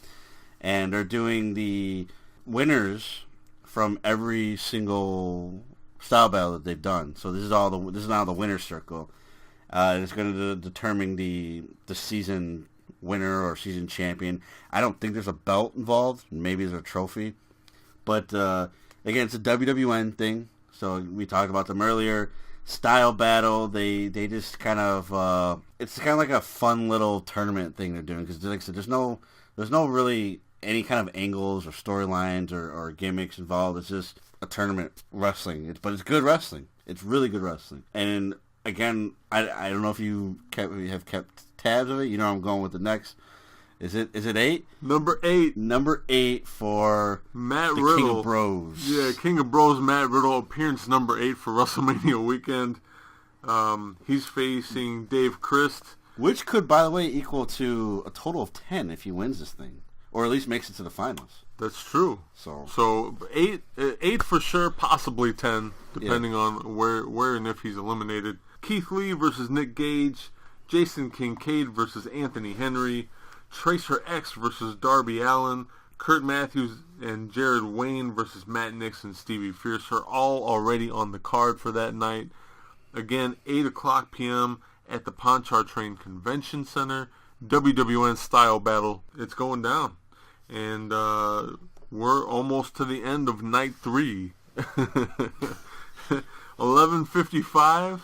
and they're doing the winners from every single style battle that they've done. So this is now the winner's circle. It's going to determine the season winner or season champion. I don't think there's a belt involved. Maybe there's a trophy. But, again, it's a WWN thing. So we talked about them earlier. Style battle, they just kind of, it's kind of like a fun little tournament thing they're doing. Because like I said, there's no really any kind of angles or storylines or gimmicks involved. It's just a tournament wrestling. But it's good wrestling. It's really good wrestling. And again, I don't know if you have kept tabs of it. You know I'm going with the next. Is it 8? Number 8. Number 8 for Matt the Riddle. King of Bros. Yeah, King of Bros, Matt Riddle, appearance number 8 for WrestleMania weekend. He's facing Dave Christ. Which could, by the way, equal to a total of 10 if he wins this thing. Or at least makes it to the finals. That's true. So 8 for sure, possibly 10, depending on where and if he's eliminated. Keith Lee versus Nick Gage. Jason Kincaid versus Anthony Henry. Tracer X versus Darby Allin. Kurt Matthews and Jared Wayne versus Matt Nix and Stevie Fierce are all already on the card for that night. Again, 8 o'clock p.m. at the Pontchartrain Convention Center. WWN Style Battle. It's going down. And we're almost to the end of night 3. 11:55.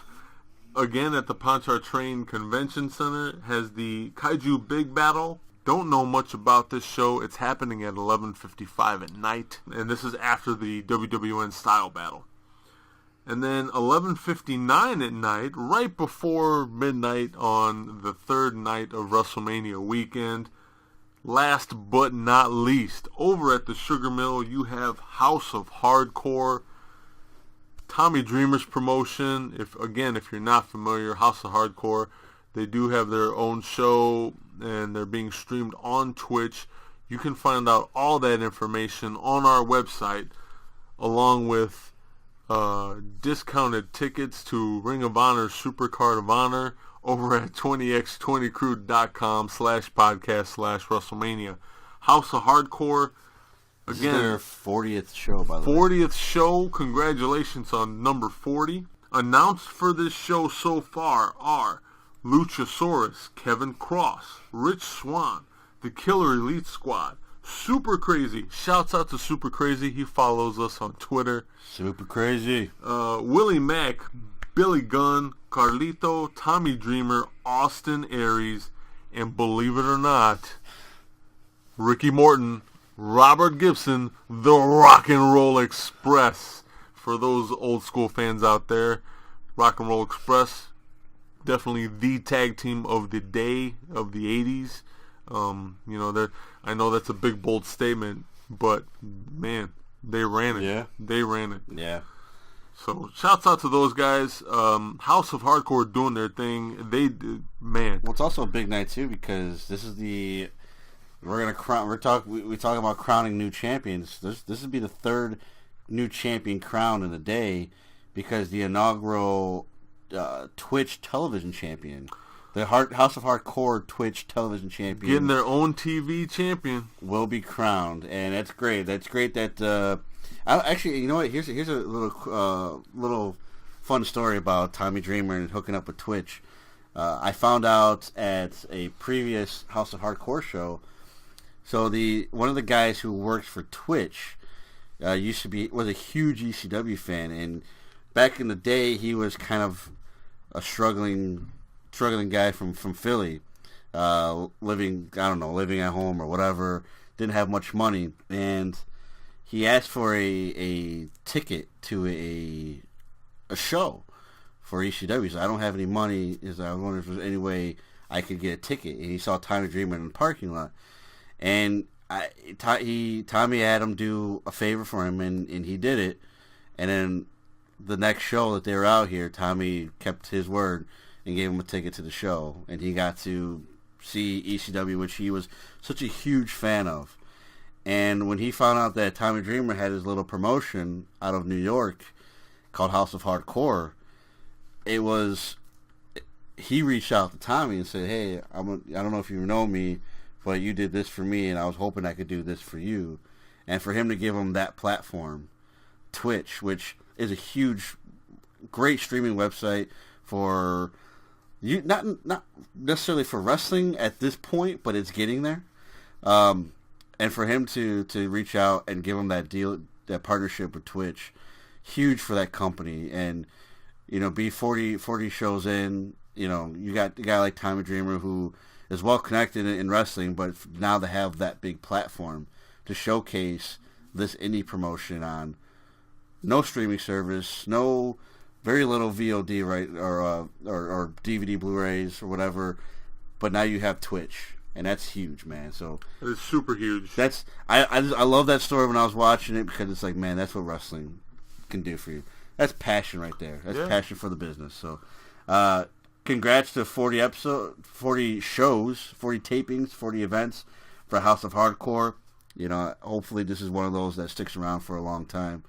Again at the Pontchartrain Convention Center has the Kaiju Big Battle. Don't know much about this show. It's happening at 11:55 at night, and this is after the WWN Style Battle. And then 11:59 at night, right before midnight on the third night of WrestleMania weekend. Last but not least, over at the Sugar Mill, you have House of Hardcore. Tommy Dreamer's promotion. If you're not familiar, House of Hardcore, they do have their own show and they're being streamed on Twitch. You can find out all that information on our website, along with discounted tickets to Ring of Honor's Supercard of Honor over at 20x20crew.com/podcast/WrestleMania. House of Hardcore. Again, this is their 40th show, by the way. 40th show. Congratulations on number 40. Announced for this show so far are Luchasaurus, Kevin Cross, Rich Swann, the Killer Elite Squad, Super Crazy. Shouts out to Super Crazy. He follows us on Twitter. Super Crazy. Willie Mack, Billy Gunn, Carlito, Tommy Dreamer, Austin Aries, and believe it or not, Ricky Morton, Robert Gibson, the Rock and Roll Express. For those old school fans out there, Rock and Roll Express, definitely the tag team of the day of the 80s. I know that's a big, bold statement, but man, they ran it. Yeah. They ran it. Yeah. So, shouts out to those guys. House of Hardcore doing their thing. Man. Well, it's also a big night too because this is we're gonna crown. We talk about crowning new champions. This would be the third new champion crowned in a day because the inaugural Twitch television champion, the House of Hardcore Twitch television champion, getting their own TV champion, will be crowned, and that's great. That's great that. Actually, you know what? Here's a little fun story about Tommy Dreamer and hooking up with Twitch. I found out at a previous House of Hardcore show. So one of the guys who worked for Twitch was a huge ECW fan, and back in the day he was kind of a struggling guy from Philly, living at home or whatever, didn't have much money, and he asked for a ticket to a show for ECW. He said, I don't have any money. I was wondering if there's any way I could get a ticket. And he saw Tommy Dreamer in the parking lot. And Tommy had him do a favor for him, and he did it. And then the next show that they were out here, Tommy kept his word and gave him a ticket to the show. And he got to see ECW, which he was such a huge fan of. And when he found out that Tommy Dreamer had his little promotion out of New York called House of Hardcore, he reached out to Tommy and said, hey, I don't know if you know me, but you did this for me, and I was hoping I could do this for you. And for him to give him that platform, Twitch, which is a huge, great streaming website for you, not necessarily for wrestling at this point, but it's getting there. And for him to reach out and give him that deal, that partnership with Twitch, huge for that company. And, be 40 shows in, you got a guy like Tommy Dreamer who is well connected in wrestling, but now to have that big platform to showcase this indie promotion on no streaming service, very little VOD, right, or DVD Blu-rays or whatever, but now you have Twitch. And that's huge, man. So it's super huge. I love that story when I was watching it, because it's like, man, that's what wrestling can do for you. That's passion right there. That's passion for the business. So, congrats to 40 shows, 40 tapings, 40 events for House of Hardcore. Hopefully this is one of those that sticks around for a long time,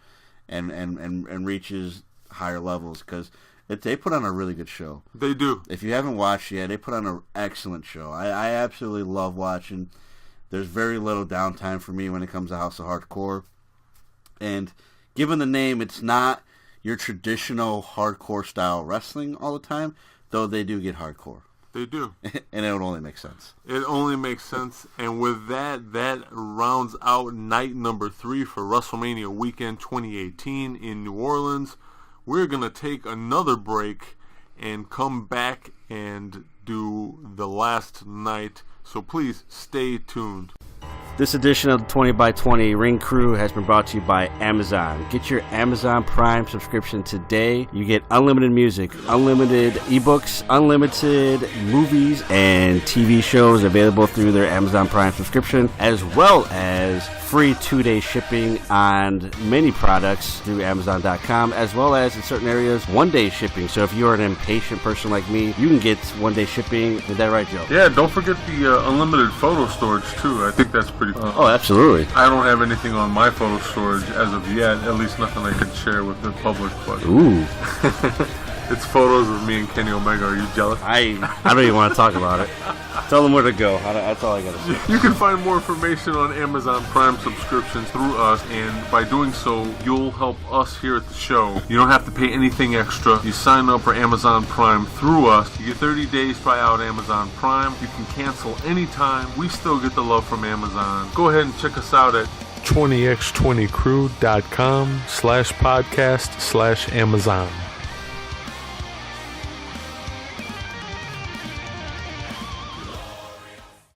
and reaches higher levels, because they put on a really good show. They do. If you haven't watched yet, they put on an excellent show. I absolutely love watching. There's very little downtime for me when it comes to House of Hardcore. And given the name, it's not your traditional hardcore style wrestling all the time, though they do get hardcore. They do. And it would only make sense. It only makes sense. And with that rounds out night number 3 for WrestleMania Weekend 2018 in New Orleans. We're going to take another break and come back and do the last night. So please stay tuned. This edition of the 20 by 20 Ring Crew has been brought to you by Amazon. Get your Amazon Prime subscription today. You get unlimited music, unlimited ebooks, unlimited movies and TV shows available through their Amazon Prime subscription, as well as free 2-day shipping on many products through Amazon.com, as well as in certain areas 1-day shipping. So if you're an impatient person like me, you can get 1-day shipping. Is that right, Joe? Yeah, don't forget the unlimited photo storage too. I think that's pretty cool. Oh, absolutely. I don't have anything on my photo storage as of yet, at least nothing I can share with the public. But Ooh. It's photos of me and Kenny Omega. Are you jealous? I don't even want to talk about it. Tell them where to go. That's all I got to say. You can find more information on Amazon Prime subscriptions through us, and by doing so, you'll help us here at the show. You don't have to pay anything extra. You sign up for Amazon Prime through us. You get 30 days try out Amazon Prime. You can cancel anytime. We still get the love from Amazon. Go ahead and check us out at 20x20crew.com/podcast/Amazon.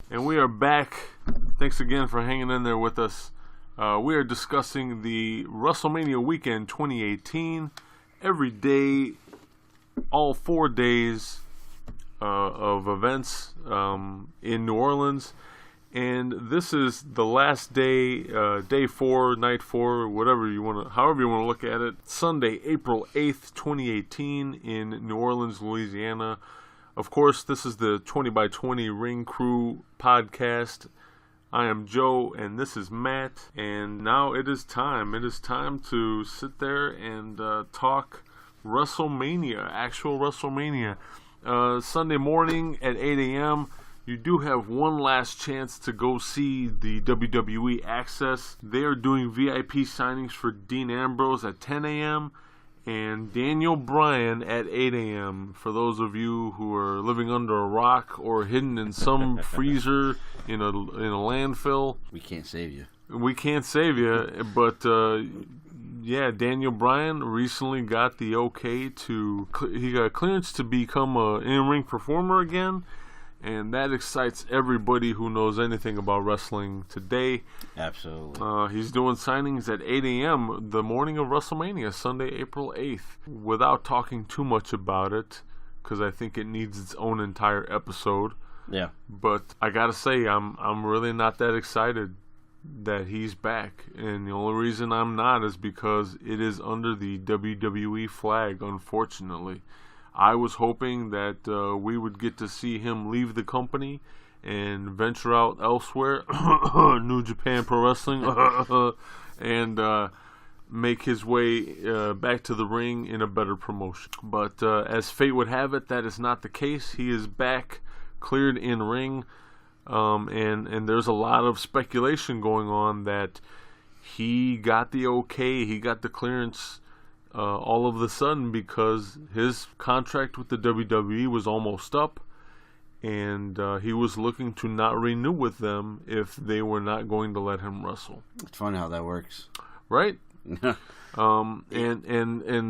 And we are back. Thanks again for hanging in there with us. We are discussing the WrestleMania Weekend 2018. Every day, all 4 days of events in New Orleans. And this is the last day, day 4, night 4, whatever you want to, however you want to look at it. Sunday, April 8th, 2018 in New Orleans, Louisiana. Of course, this is the 20 by 20 Ring Crew podcast. I am Joe, and this is Matt. And now it is time. It is time to sit there and talk WrestleMania, actual WrestleMania. Sunday morning at 8 a.m., you do have one last chance to go see the WWE Access. They are doing VIP signings for Dean Ambrose at 10 a.m., and Daniel Bryan at 8 a.m. For those of you who are living under a rock or hidden in some freezer in a landfill, We can't save you. we can't save you. But yeah, Daniel Bryan recently got the okay he got clearance to become an in-ring performer again. And that excites everybody who knows anything about wrestling today. Absolutely. He's doing signings at 8 a.m. the morning of WrestleMania, Sunday, April 8th. Without talking too much about it, because I think it needs its own entire episode. Yeah. But I gotta say, I'm really not that excited that he's back. And the only reason I'm not is because it is under the WWE flag, unfortunately. I was hoping that we would get to see him leave the company and venture out elsewhere, New Japan Pro Wrestling, and make his way back to the ring in a better promotion. But as fate would have it, that is not the case. He is back, cleared in ring, and there's a lot of speculation going on that he got the okay, he got the clearance all of a sudden because his contract with the WWE was almost up, and he was looking to not renew with them if they were not going to let him wrestle. It's funny how that works. Right? And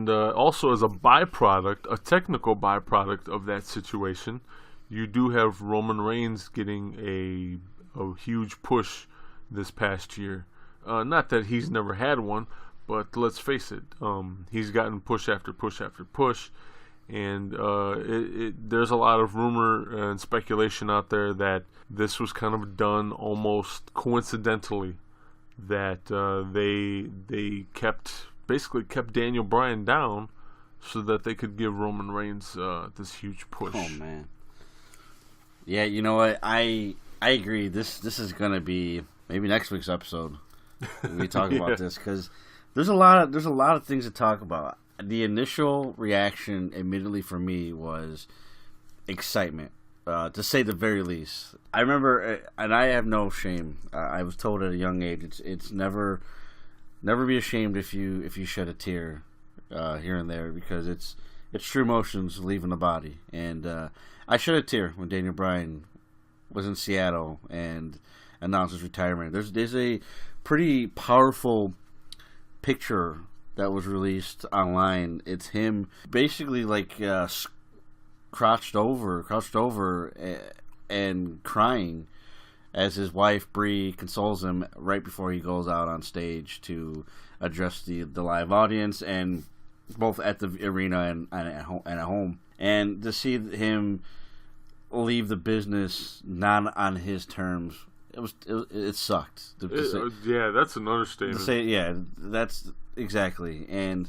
also as a byproduct, a technical byproduct of that situation, you do have Roman Reigns getting a huge push this past year. Not that he's never had one, but let's face it, he's gotten push after push after push. And there's a lot of rumor and speculation out there that this was kind of done almost coincidentally, that they basically kept Daniel Bryan down so that they could give Roman Reigns this huge push. Oh man, yeah, you know what? I agree. This is gonna be maybe next week's episode when we talk about this, because there's a lot of things to talk about. The initial reaction immediately for me was excitement, to say the very least. I remember, and I have no shame. I was told at a young age, it's never be ashamed if you shed a tear here and there, because it's true emotions leaving the body. And I shed a tear when Daniel Bryan was in Seattle and announced his retirement. There's a pretty powerful picture that was released online. It's him basically like crouched over and crying as his wife Bree consoles him right before he goes out on stage to address the live audience, and both at the arena and at home. And to see him leave the business not on his terms, it sucked. Yeah, that's an understatement. Yeah, that's exactly. And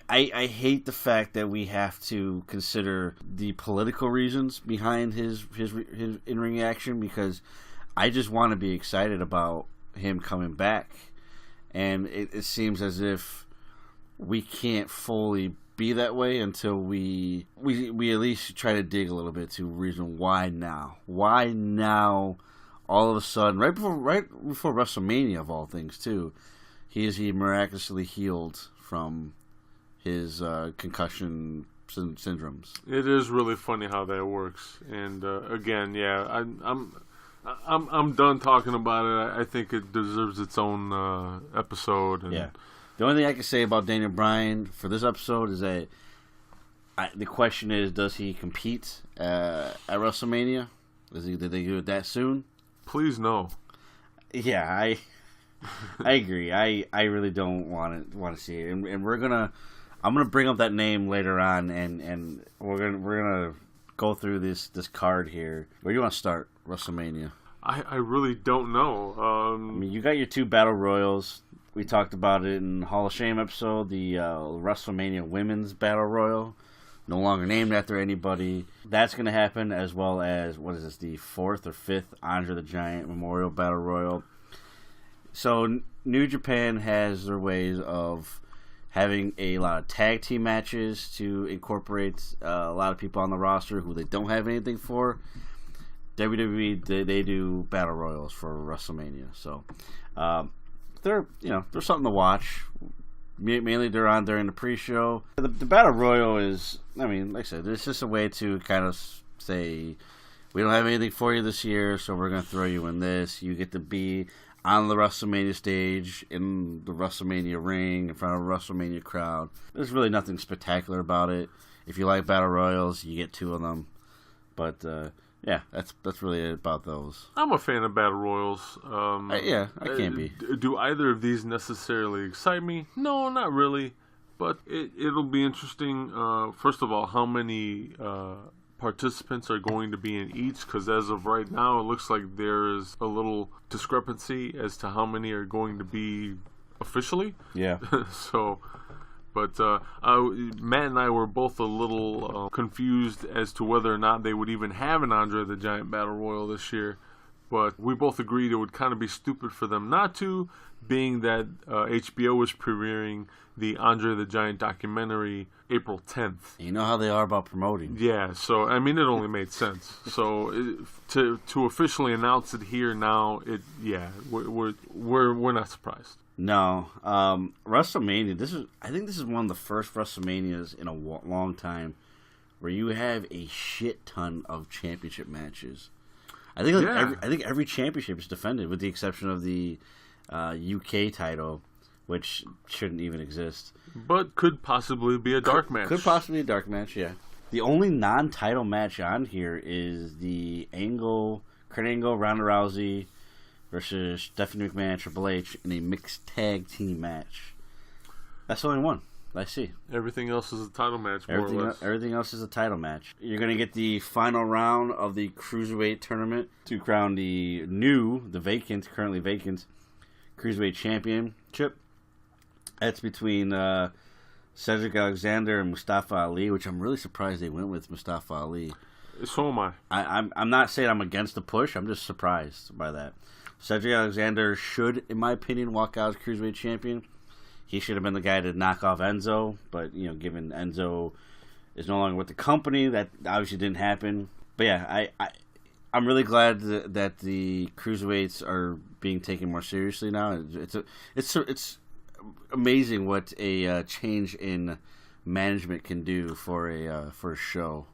I hate the fact that we have to consider the political reasons behind his in-ring action, because I just want to be excited about him coming back. And it seems as if we can't fully be that way until we at least try to dig a little bit to reason why now. Why now? All of a sudden, right before WrestleMania of all things too, he miraculously healed from his concussion syndromes. It is really funny how that works. And again, yeah, I'm done talking about it. I think it deserves its own episode. And yeah. The only thing I can say about Daniel Bryan for this episode is that the question is, does he compete at WrestleMania? Did they do it that soon? Please no. Yeah, I agree. I really don't want to see it, and I'm gonna bring up that name later on, and we're gonna go through this card here. Where do you want to start? WrestleMania. I really don't know. I mean, you got your two battle royals. We talked about it in Hall of Shame episode. The WrestleMania Women's Battle Royal, no longer named after anybody. That's going to happen, as well as, what is this, the 4th or 5th Andre the Giant Memorial Battle Royal. So New Japan has their ways of having a lot of tag team matches to incorporate a lot of people on the roster who they don't have anything for. WWE, they do battle royals for WrestleMania. So they're something to watch. Mainly they're on during the pre-show. The Battle Royal is, I mean, like I said, it's just a way to kind of say, we don't have anything for you this year, so we're going to throw you in this. You get to be on the WrestleMania stage, in the WrestleMania ring, in front of a WrestleMania crowd. There's really nothing spectacular about it. If you like Battle Royals, you get 2 of them. But, yeah, that's really it about those. I'm a fan of Battle Royals. I can be. Do either of these necessarily excite me? No, not really. But it'll be interesting, first of all, how many participants are going to be in each, because as of right now, it looks like there is a little discrepancy as to how many are going to be officially. Yeah. So But Matt and I were both a little confused as to whether or not they would even have an Andre the Giant Battle Royal this year. But we both agreed it would kind of be stupid for them not to, being that HBO was premiering the Andre the Giant documentary April 10th. You know how they are about promoting. Yeah, so I mean, it only made sense. So to officially announce it here now, we're not surprised. No, WrestleMania. I think this is one of the first WrestleManias in a long time where you have a shit ton of championship matches. I think every championship is defended, with the exception of the UK title, which shouldn't even exist. But could possibly be a dark match. Could possibly be a dark match, yeah. The only non-title match on here is the Kurt Angle, Ronda Rousey versus Stephanie McMahon, Triple H in a mixed tag team match. That's the only one I see. Everything else is a title match, more or less. Everything else is a title match. You're going to get the final round of the Cruiserweight tournament to crown the currently vacant Cruiserweight Championship. That's between Cedric Alexander and Mustafa Ali, which I'm really surprised they went with Mustafa Ali. So am I. I'm not saying I'm against the push. I'm just surprised by that. Cedric Alexander should, in my opinion, walk out as Cruiserweight Champion. He should have been the guy to knock off Enzo, but given Enzo is no longer with the company, that obviously didn't happen. But yeah, I'm really glad that the Cruiserweights are being taken more seriously now. It's amazing what a change in management can do for a show,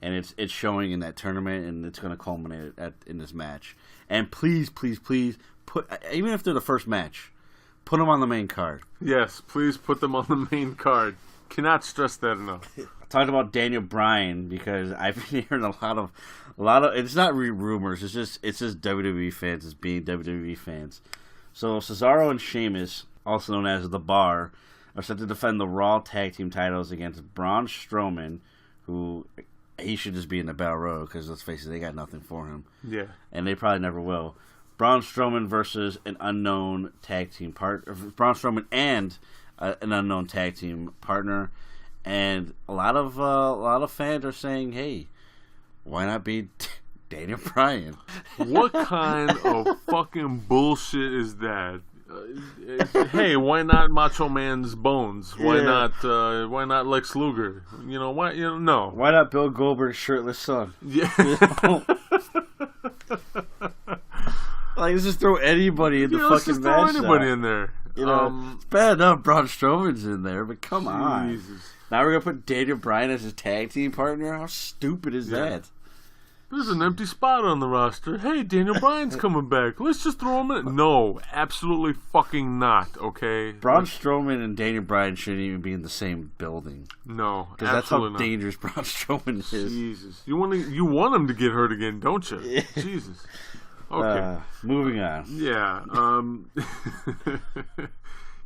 and it's showing in that tournament, and it's going to culminate in this match. And please put, even if they're the first match, put them on the main card. Yes, please put them on the main card. Cannot stress that enough. I talked about Daniel Bryan because I've been hearing a lot of. It's not rumors. It's just WWE fans. It's being WWE fans. So Cesaro and Sheamus, also known as The Bar, are set to defend the Raw Tag Team titles against Braun Strowman, who he should just be in the Battle Royal because let's face it, they got nothing for him. Yeah, and they probably never will. Braun Strowman versus an unknown tag team partner. Braun Strowman and an unknown tag team partner, and a lot of fans are saying, "Hey, why not be Daniel Bryan?" What kind of fucking bullshit is that? Hey, why not Macho Man's Bones? Why not Lex Luger? Why? No. Why not Bill Goldberg's shirtless son? Yeah. Like, let's just throw anybody in the fucking match. Let's just throw anybody in there. It's bad enough Braun Strowman's in there, but come on. Now we're gonna put Daniel Bryan as his tag team partner. How stupid is that? There's an empty spot on the roster. Hey, Daniel Bryan's coming back. Let's just throw him in. No, absolutely fucking not, okay? Braun Strowman and Daniel Bryan shouldn't even be in the same building. No, because that's how dangerous Braun Strowman is. Jesus. You want him to get hurt again, don't you? Yeah. Jesus. Okay. Moving on. Yeah.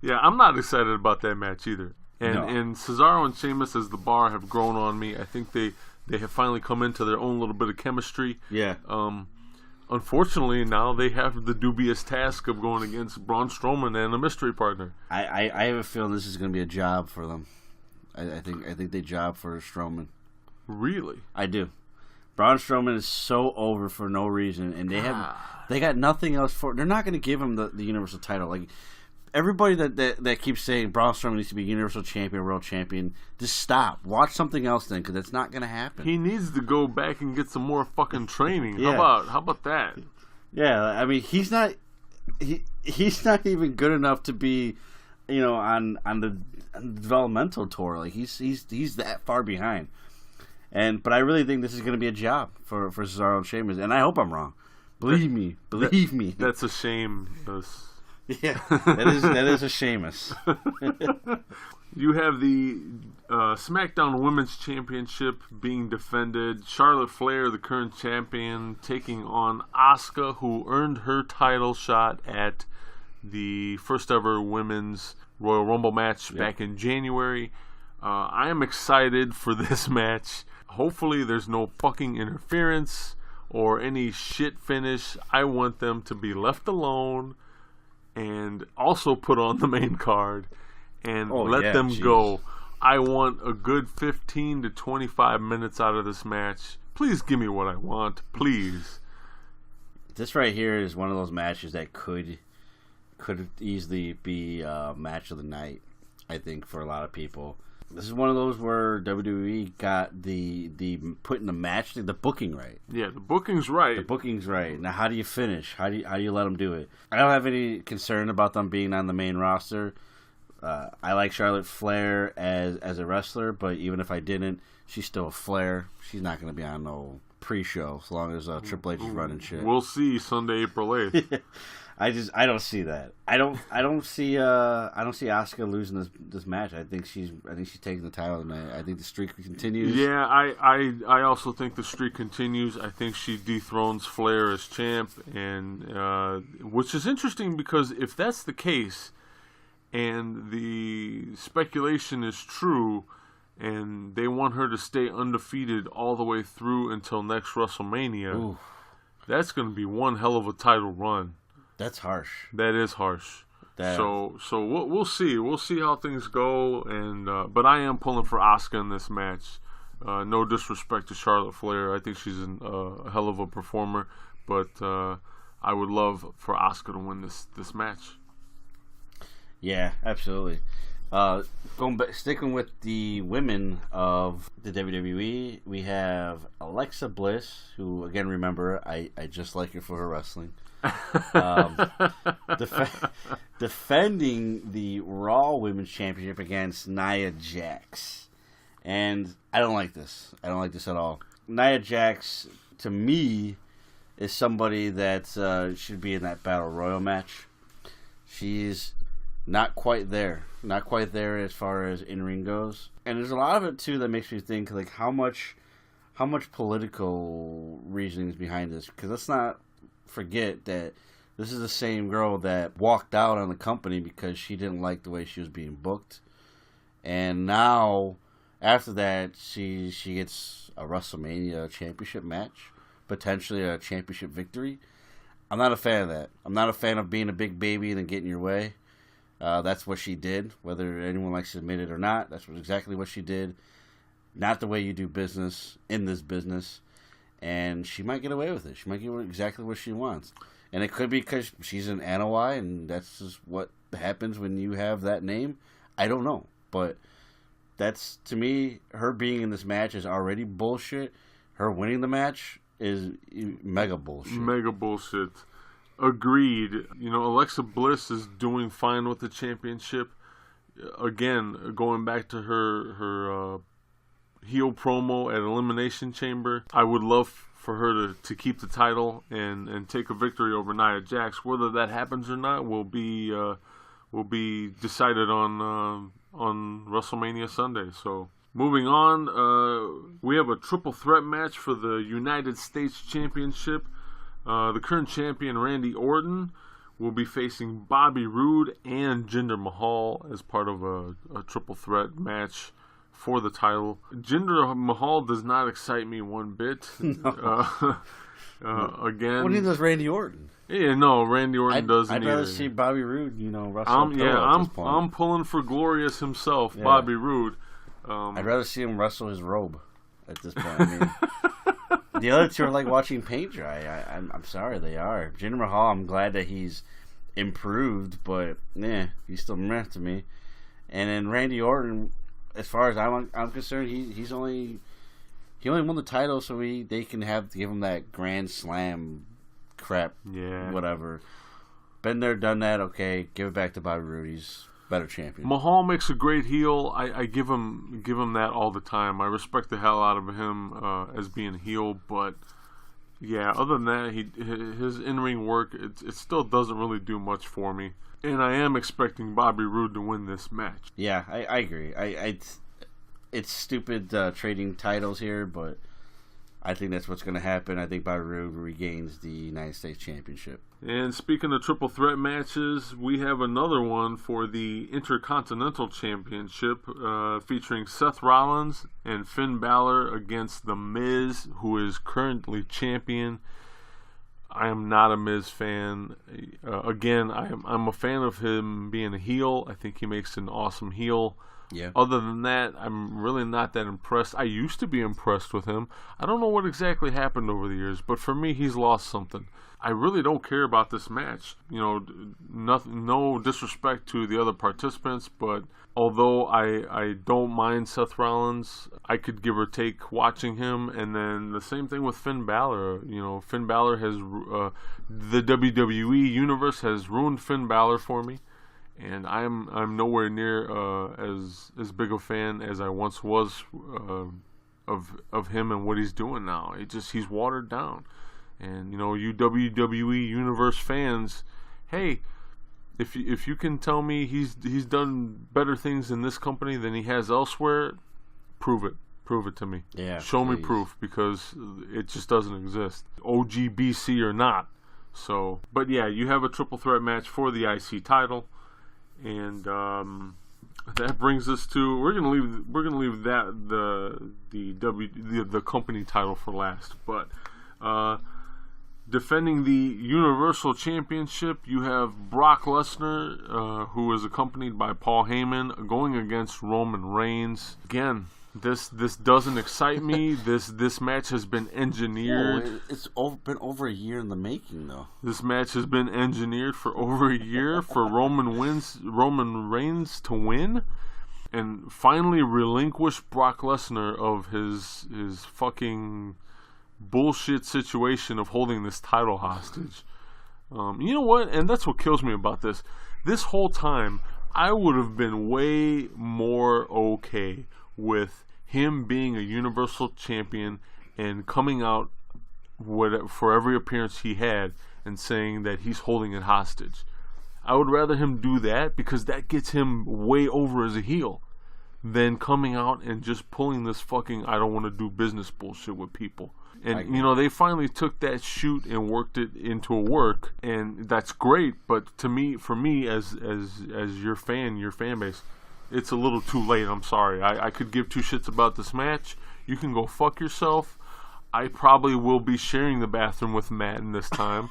Yeah, I'm not excited about that match either. And Cesaro and Sheamus as The Bar have grown on me. I think they have finally come into their own little bit of chemistry. Yeah. Unfortunately, now they have the dubious task of going against Braun Strowman and a mystery partner. I have a feeling this is going to be a job for them. I think they job for Strowman. Really? I do. Braun Strowman is so over for no reason, and they got nothing else for. They're not going to give him the Universal title. Like, everybody that keeps saying Braun Strowman needs to be Universal Champion, World Champion, just stop. Watch something else then, because that's not going to happen. He needs to go back and get some more fucking training. Yeah. How about that? Yeah, I mean, he's not even good enough to be, on the developmental tour. Like, he's that far behind. But I really think this is going to be a job for Cesaro and Sheamus, and I hope I'm wrong. Believe me. That's a shame. Yeah, that is a Sheamus. You have the SmackDown Women's Championship being defended. Charlotte Flair, the current champion, taking on Asuka, who earned her title shot at the first ever Women's Royal Rumble match back in January. I am excited for this match. Hopefully there's no fucking interference or any shit finish. I want them to be left alone and also put on the main card and Oh, let yeah, them jeez. go. I want a good 15 to 25 minutes out of this match. Please give me what I want. Please. This right here is one of those matches that could easily be match of the night, I think, for a lot of people. This is one of those where WWE got the putting the match, the booking right. Yeah, the booking's right. The booking's right. Now, how do you finish? How do you let them do it? I don't have any concern about them being on the main roster. I like Charlotte Flair as a wrestler, but even if I didn't, she's still a Flair. She's not going to be on no pre-show as long as Triple H is running shit. We'll see Sunday, April 8th. I don't see that. I don't see Asuka losing this match. I think she's taking the title tonight. I think the streak continues. Yeah, I also think the streak continues. I think she dethrones Flair as champ, and which is interesting because if that's the case, and the speculation is true, and they want her to stay undefeated all the way through until next WrestleMania, Ooh, that's going to be one hell of a title run. that's harsh. That is harsh. That- So we'll see. We'll see how things go. And but I am pulling for Asuka in this match. No disrespect to Charlotte Flair. I think she's a hell of a performer. But I would love for Asuka to win this match. Yeah, absolutely. Sticking with the women of the WWE, we have Alexa Bliss, who, again, remember, I just like her for her wrestling. Defending the Raw Women's Championship against Nia Jax. And I don't like this. I don't like this at all. Nia Jax, to me, is somebody that should be in that Battle Royal match. She's not quite there. Not quite there as far as in-ring goes. And there's a lot of it, too, that makes me think, like, how much political reasoning is behind this. Because let's not forget that this is the same girl that walked out on the company because she didn't like the way she was being booked. And now, after that, she gets a WrestleMania championship match. Potentially a championship victory. I'm not a fan of that. I'm not a fan of being a big baby and then getting your way. That's what she did, whether anyone likes to admit it or not. That's exactly what she did. Not the way you do business in this business. And she might get away with it. She might get exactly what she wants. And it could be because she's an Anoa'i, and that's just what happens when you have that name. I don't know. But that's, to me, her being in this match is already bullshit. Her winning the match is mega bullshit. Mega bullshit. Agreed. You know, Alexa Bliss is doing fine with the championship. Again, going back to her heel promo at Elimination Chamber, I would love for her to keep the title and take a victory over Nia Jax. Whether that happens or not will be decided on WrestleMania Sunday. So moving on, we have a triple threat match for the United States Championship. The current champion, Randy Orton, will be facing Bobby Roode and Jinder Mahal as part of a triple threat match for the title. Jinder Mahal does not excite me one bit. No. Again, What does Randy Orton? Yeah, no, Randy Orton doesn't I'd either. rather see Bobby Roode, wrestle. I'm pulling for Glorious himself, Yeah. Bobby Roode. I'd rather see him wrestle his robe at this point. I mean, the other two are like watching paint dry. I'm sorry, they are. Jinder Mahal, I'm glad that he's improved, but he's still meh to me. And then Randy Orton, as far as I'm concerned, he only won the title so they can give him that Grand Slam crap, whatever. Been there, done that. Okay, give it back to Bobby Roode. He's better champion. Mahal makes a great heel. I give him that all the time. I respect the hell out of him as being a heel, but yeah, other than that, his in-ring work it still doesn't really do much for me. And I am expecting Bobby Roode to win this match. Yeah, I agree. It's stupid trading titles here, but I think that's what's going to happen. I think Bobby Roode regains the United States Championship. And speaking of triple threat matches, we have another one for the Intercontinental Championship featuring Seth Rollins and Finn Balor against The Miz, who is currently champion. I am not a Miz fan. Again, I'm a fan of him being a heel. I think he makes an awesome heel. Yeah. Other than that, I'm really not that impressed. I used to be impressed with him. I don't know what exactly happened over the years, but for me, he's lost something. I really don't care about this match. You know, no disrespect to the other participants, but although I don't mind Seth Rollins, I could give or take watching him. And then the same thing with Finn Balor. You know, Finn Balor has the WWE universe has ruined Finn Balor for me, and I'm nowhere near as big a fan as I once was of him and what he's doing now. He's watered down. And, you know, you WWE Universe fans, hey, if you can tell me he's done better things in this company than he has elsewhere, prove it to me. Yeah, show me please. proof, because it just doesn't exist, OGBC or not. So, but yeah, you have a triple threat match for the IC title, and that brings us to we're gonna leave that the company title for last, but. Defending the Universal Championship, you have Brock Lesnar, who is accompanied by Paul Heyman, going against Roman Reigns. Again, this doesn't excite me. This match has been engineered. Oh, it's been over a year in the making, though. This match has been engineered for over a year for Roman Reigns to win, and finally relinquish Brock Lesnar of his fucking bullshit situation of holding this title hostage. You know what? And that's what kills me about this. This whole time, I would have been way more okay with him being a Universal Champion and coming out for every appearance he had and saying that he's holding it hostage. I would rather him do that, because that gets him way over as a heel, than coming out and just pulling this fucking I don't want to do business bullshit with people. And, you know, they finally took that shoot and worked it into a work, and that's great. But for me, as your fan base, it's a little too late. I'm sorry. I could give two shits about this match. You can go fuck yourself. I probably will be sharing the bathroom with Madden this time.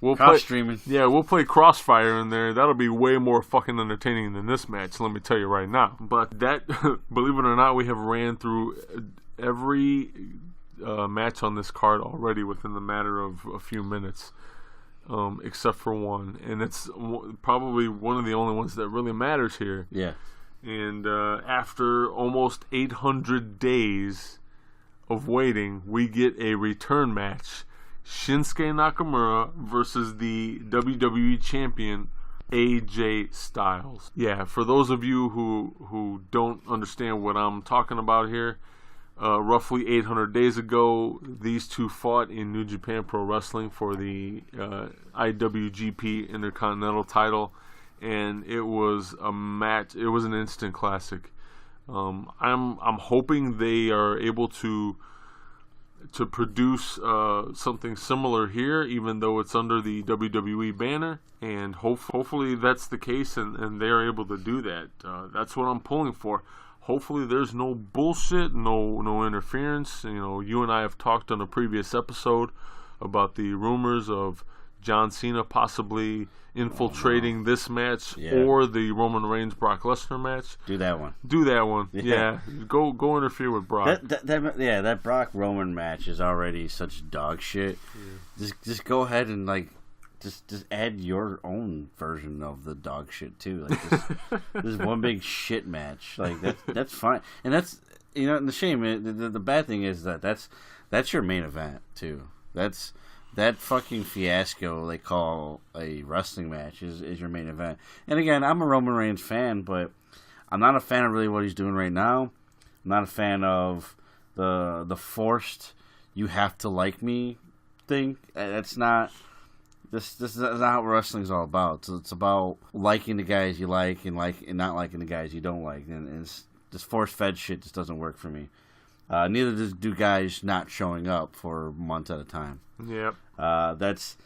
We'll Cross streaming. Yeah, we'll play Crossfire in there. That'll be way more fucking entertaining than this match, let me tell you right now. But that, believe it or not, we have ran through every match on this card already within the matter of a few minutes, except for one, and it's probably one of the only ones that really matters here. Yeah. And after almost 800 days of waiting, we get a return match: Shinsuke Nakamura versus the WWE Champion AJ Styles. Yeah, for those of you who don't understand what I'm talking about here, roughly 800 days ago, these two fought in New Japan Pro Wrestling for the IWGP Intercontinental title, and it was a match. It was an instant classic. I'm hoping they are able to produce something similar here, even though it's under the WWE banner, and hopefully that's the case, and they are able to do that. That's what I'm pulling for. Hopefully there's no bullshit, no interference. You know, you and I have talked on a previous episode about the rumors of John Cena possibly infiltrating this match, or the Roman Reigns Brock Lesnar match. Do that one. Yeah. Go interfere with Brock. That Brock Roman match is already such dog shit. Yeah. Just go ahead and just add your own version of the dog shit too. Like this one big shit match. Like that's fine. And that's, you know, the shame. The bad thing is that's your main event too. That fucking fiasco they call a wrestling match is your main event. And again, I'm a Roman Reigns fan, but I'm not a fan of really what he's doing right now. I'm not a fan of the forced "you have to like me" thing. That's not. This is not what wrestling's all about. So it's about liking the guys you like and not liking the guys you don't like. And this force-fed shit just doesn't work for me. Neither do guys not showing up for months at a time. Yep. That's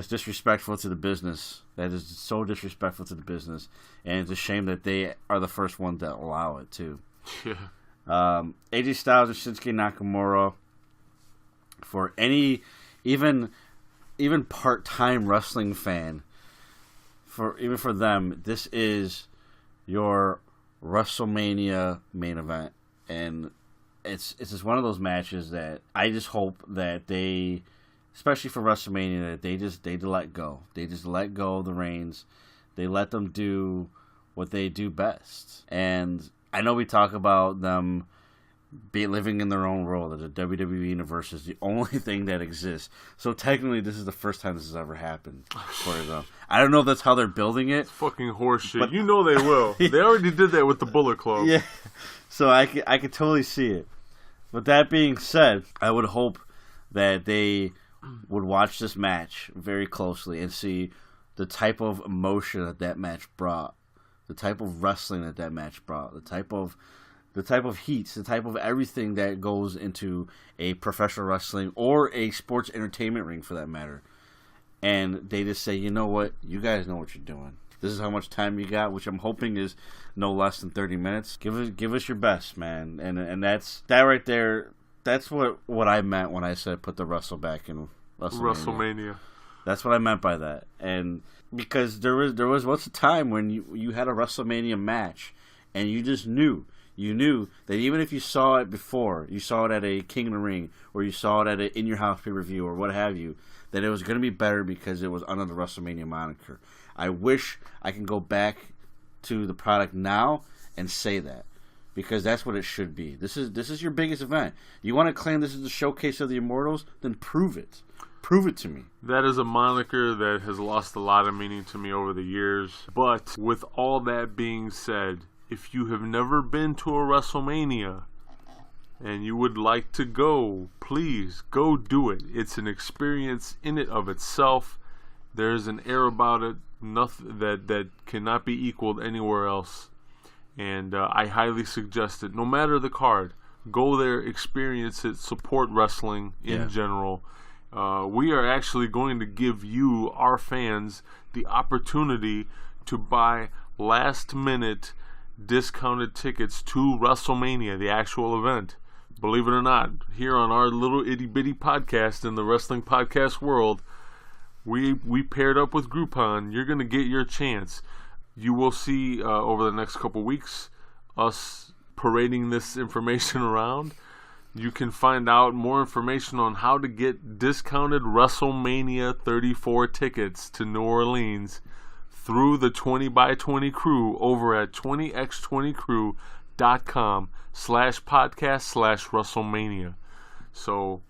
disrespectful to the business. That is so disrespectful to the business, and it's a shame that they are the first one to allow it too. Yeah. AJ Styles and Shinsuke Nakamura for even even part-time wrestling fan, even for them, this is your WrestleMania main event, and it's just one of those matches that I just hope that they, especially for WrestleMania, that they let go. They just let go of the reins. They let them do what they do best. And I know we talk about them living in their own world, that the WWE universe is the only thing that exists. So technically, this is the first time this has ever happened for them. I don't know if that's how they're building it. Fucking horseshit. But you know they will. They already did that with the Bullet Club. Yeah. So I could totally see it. With that being said, I would hope that they would watch this match very closely and see the type of emotion that match brought, the type of wrestling that match brought, the type of heats, the type of everything that goes into a professional wrestling or a sports entertainment ring for that matter. And they just say, you know what, you guys know what you're doing. This is how much time you got, which I'm hoping is no less than 30 minutes. Give us your best, man. And that right there, that's what I meant when I said put the wrestle back in WrestleMania. That's what I meant by that. And because there was once a time when you had a WrestleMania match and you just knew. You knew that even if you saw it before, you saw it at a King of the Ring, or you saw it at a In Your House pay-per-view, or what have you, that it was going to be better because it was under the WrestleMania moniker. I wish I can go back to the product now and say that, because that's what it should be. This is your biggest event. You want to claim this is the showcase of the Immortals? Then prove it. Prove it to me. That is a moniker that has lost a lot of meaning to me over the years. But with all that being said, if you have never been to a WrestleMania and you would like to go, please go do it. It's an experience in it of itself. There's an air about it, nothing that cannot be equaled anywhere else. And I highly suggest it. No matter the card, go there, experience it, support wrestling in general. We are actually going to give you, our fans, the opportunity to buy last-minute discounted tickets to WrestleMania, the actual event. Believe it or not, here on our little itty-bitty podcast in the wrestling podcast world, we paired up with Groupon. You're going to get your chance. You will see over the next couple weeks us parading this information around. You can find out more information on how to get discounted WrestleMania 34 tickets to New Orleans through the 20x20 crew over at 20x20crew.com/podcast/WrestleMania. So,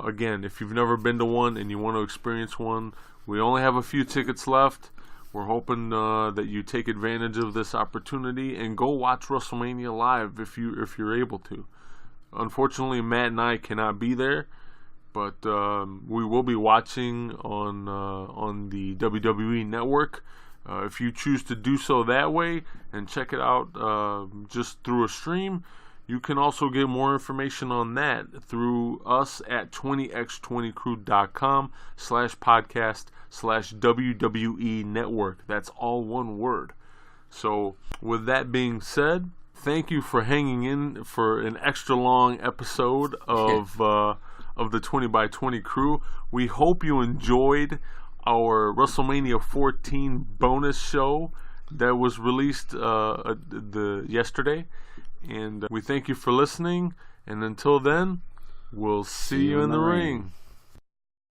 again, if you've never been to one and you want to experience one, we only have a few tickets left. We're hoping that you take advantage of this opportunity and go watch WrestleMania live if you're able to. Unfortunately, Matt and I cannot be there, but we will be watching on the WWE Network. If you choose to do so that way and check it out just through a stream, you can also get more information on that through us at 20x20crew.com/podcast/WWE Network. That's all one word. So with that being said, thank you for hanging in for an extra long episode of the 20x20 crew. We hope you enjoyed our WrestleMania 14 bonus show that was released yesterday. And we thank you for listening. And until then, we'll see you in the ring.